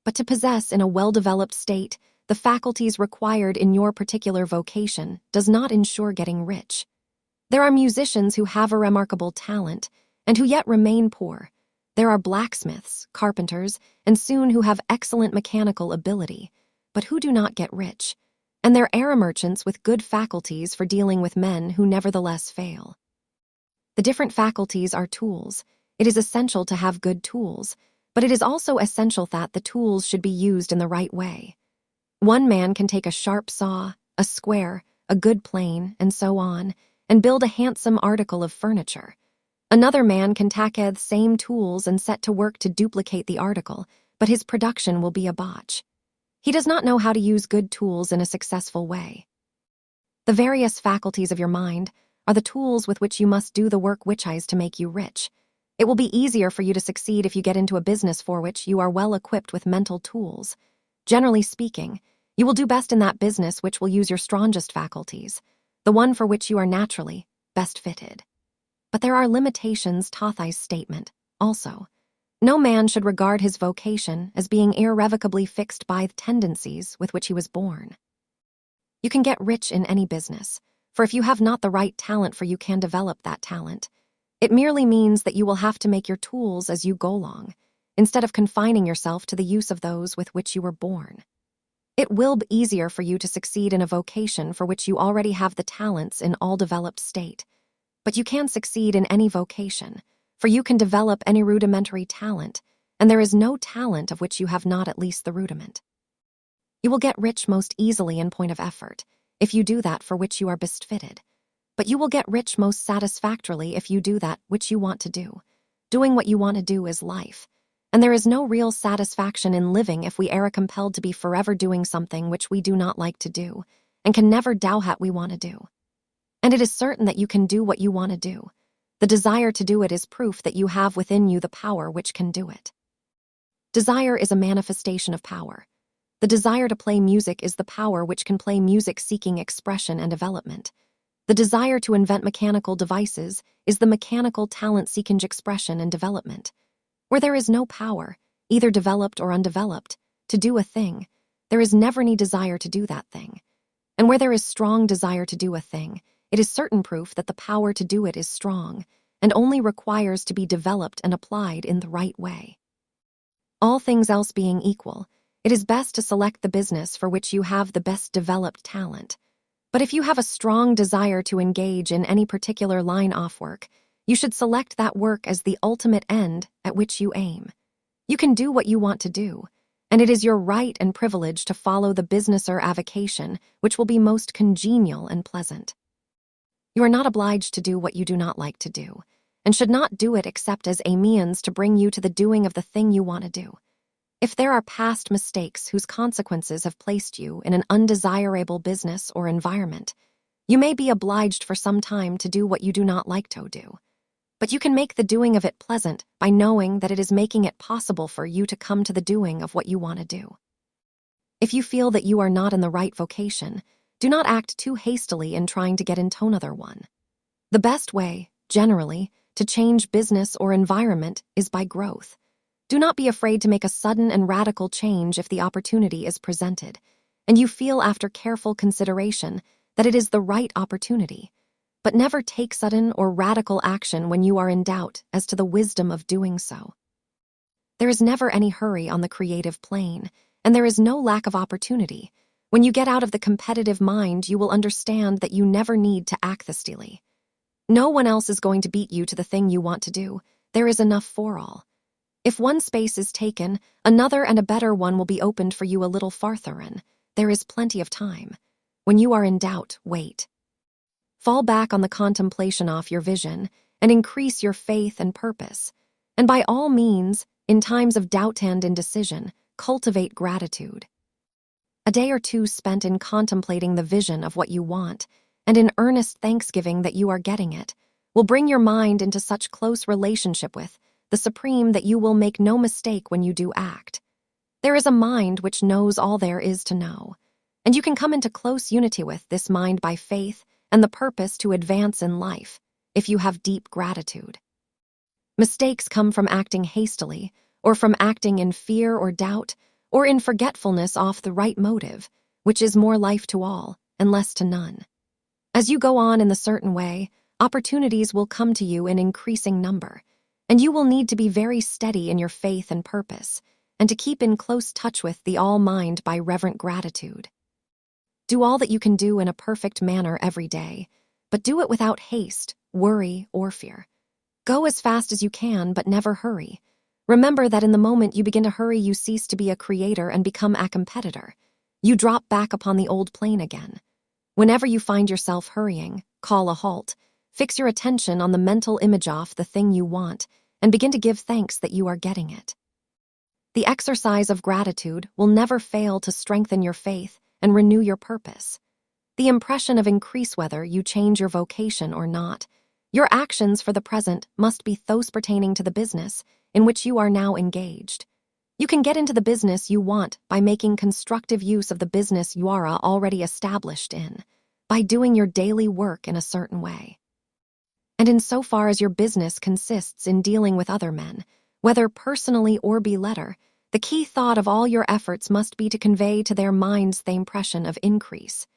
But to possess in a well-developed state the faculties required in your particular vocation does not ensure getting rich. There are musicians who have a remarkable talent and who yet remain poor. There are blacksmiths, carpenters, and soon who have excellent mechanical ability, but who do not get rich. And there are merchants with good faculties for dealing with men who nevertheless fail. The different faculties are tools. It is essential to have good tools, but it is also essential that the tools should be used in the right way. One man can take a sharp saw, a square, a good plane, and so on, and build a handsome article of furniture. Another man can take the same tools and set to work to duplicate the article, but his production will be a botch. He does not know how to use good tools in a successful way. The various faculties of your mind are the tools with which you must do the work which is to make you rich. It will be easier for you to succeed if you get into a business for which you are well equipped with mental tools. Generally speaking, you will do best in that business which will use your strongest faculties, the one for which you are naturally best fitted. But there are limitations to this statement, also. No man should regard his vocation as being irrevocably fixed by the tendencies with which he was born. You can get rich in any business, for if you have not the right talent for you can develop that talent. It merely means that you will have to make your tools as you go along, instead of confining yourself to the use of those with which you were born. It will be easier for you to succeed in a vocation for which you already have the talents in all developed state. But you can succeed in any vocation, for you can develop any rudimentary talent, and there is no talent of which you have not at least the rudiment. You will get rich most easily in point of effort, if you do that for which you are best fitted. But you will get rich most satisfactorily if you do that which you want to do. Doing what you want to do is life. And there is no real satisfaction in living if we are compelled to be forever doing something which we do not like to do, and can never do what we want to do. And it is certain that you can do what you want to do. The desire to do it is proof that you have within you the power which can do it. Desire is a manifestation of power. The desire to play music is the power which can play music seeking expression and development. The desire to invent mechanical devices is the mechanical talent seeking expression and development. Where there is no power, either developed or undeveloped, to do a thing, there is never any desire to do that thing. And where there is strong desire to do a thing, it is certain proof that the power to do it is strong, and only requires to be developed and applied in the right way. All things else being equal, it is best to select the business for which you have the best developed talent. But if you have a strong desire to engage in any particular line of work, you should select that work as the ultimate end at which you aim. You can do what you want to do, and it is your right and privilege to follow the business or avocation which will be most congenial and pleasant. You are not obliged to do what you do not like to do, and should not do it except as a means to bring you to the doing of the thing you want to do. If there are past mistakes whose consequences have placed you in an undesirable business or environment, you may be obliged for some time to do what you do not like to do. But you can make the doing of it pleasant by knowing that it is making it possible for you to come to the doing of what you want to do. If you feel that you are not in the right vocation, do not act too hastily in trying to get into another one. The best way, generally, to change business or environment is by growth. Do not be afraid to make a sudden and radical change if the opportunity is presented, and you feel after careful consideration that it is the right opportunity. But never take sudden or radical action when you are in doubt as to the wisdom of doing so. There is never any hurry on the creative plane, and there is no lack of opportunity. When you get out of the competitive mind, you will understand that you never need to act thistily. No one else is going to beat you to the thing you want to do. There is enough for all. If one space is taken, another and a better one will be opened for you a little farther in. There is plenty of time. When you are in doubt, wait. Fall back on the contemplation of your vision and increase your faith and purpose. And by all means, in times of doubt and indecision, cultivate gratitude. A day or two spent in contemplating the vision of what you want and in earnest thanksgiving that you are getting it will bring your mind into such close relationship with the Supreme that you will make no mistake when you do act. There is a mind which knows all there is to know, and you can come into close unity with this mind by faith and the purpose to advance in life, if you have deep gratitude. Mistakes come from acting hastily, or from acting in fear or doubt, or in forgetfulness off the right motive, which is more life to all and less to none. As you go on in the certain way, opportunities will come to you in increasing number, and you will need to be very steady in your faith and purpose, and to keep in close touch with the all-mind by reverent gratitude. Do all that you can do in a perfect manner every day, but do it without haste, worry, or fear. Go as fast as you can, but never hurry. Remember that in the moment you begin to hurry, you cease to be a creator and become a competitor. You drop back upon the old plane again. Whenever you find yourself hurrying, call a halt. Fix your attention on the mental image of the thing you want, and begin to give thanks that you are getting it. The exercise of gratitude will never fail to strengthen your faith and renew your purpose. The impression of increase whether you change your vocation or not. Your actions for the present must be those pertaining to the business in which you are now engaged. You can get into the business you want by making constructive use of the business you are already established in, by doing your daily work in a certain way. And insofar as your business consists in dealing with other men, whether personally or by letter, the key thought of all your efforts must be to convey to their minds the impression of increase.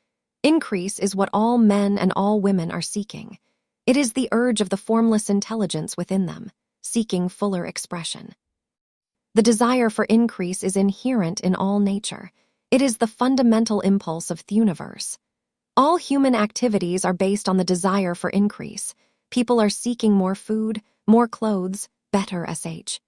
Increase is what all men and all women are seeking. It is the urge of the formless intelligence within them, seeking fuller expression. The desire for increase is inherent in all nature. It is the fundamental impulse of the universe. All human activities are based on the desire for increase. People are seeking more food, more clothes, better sh.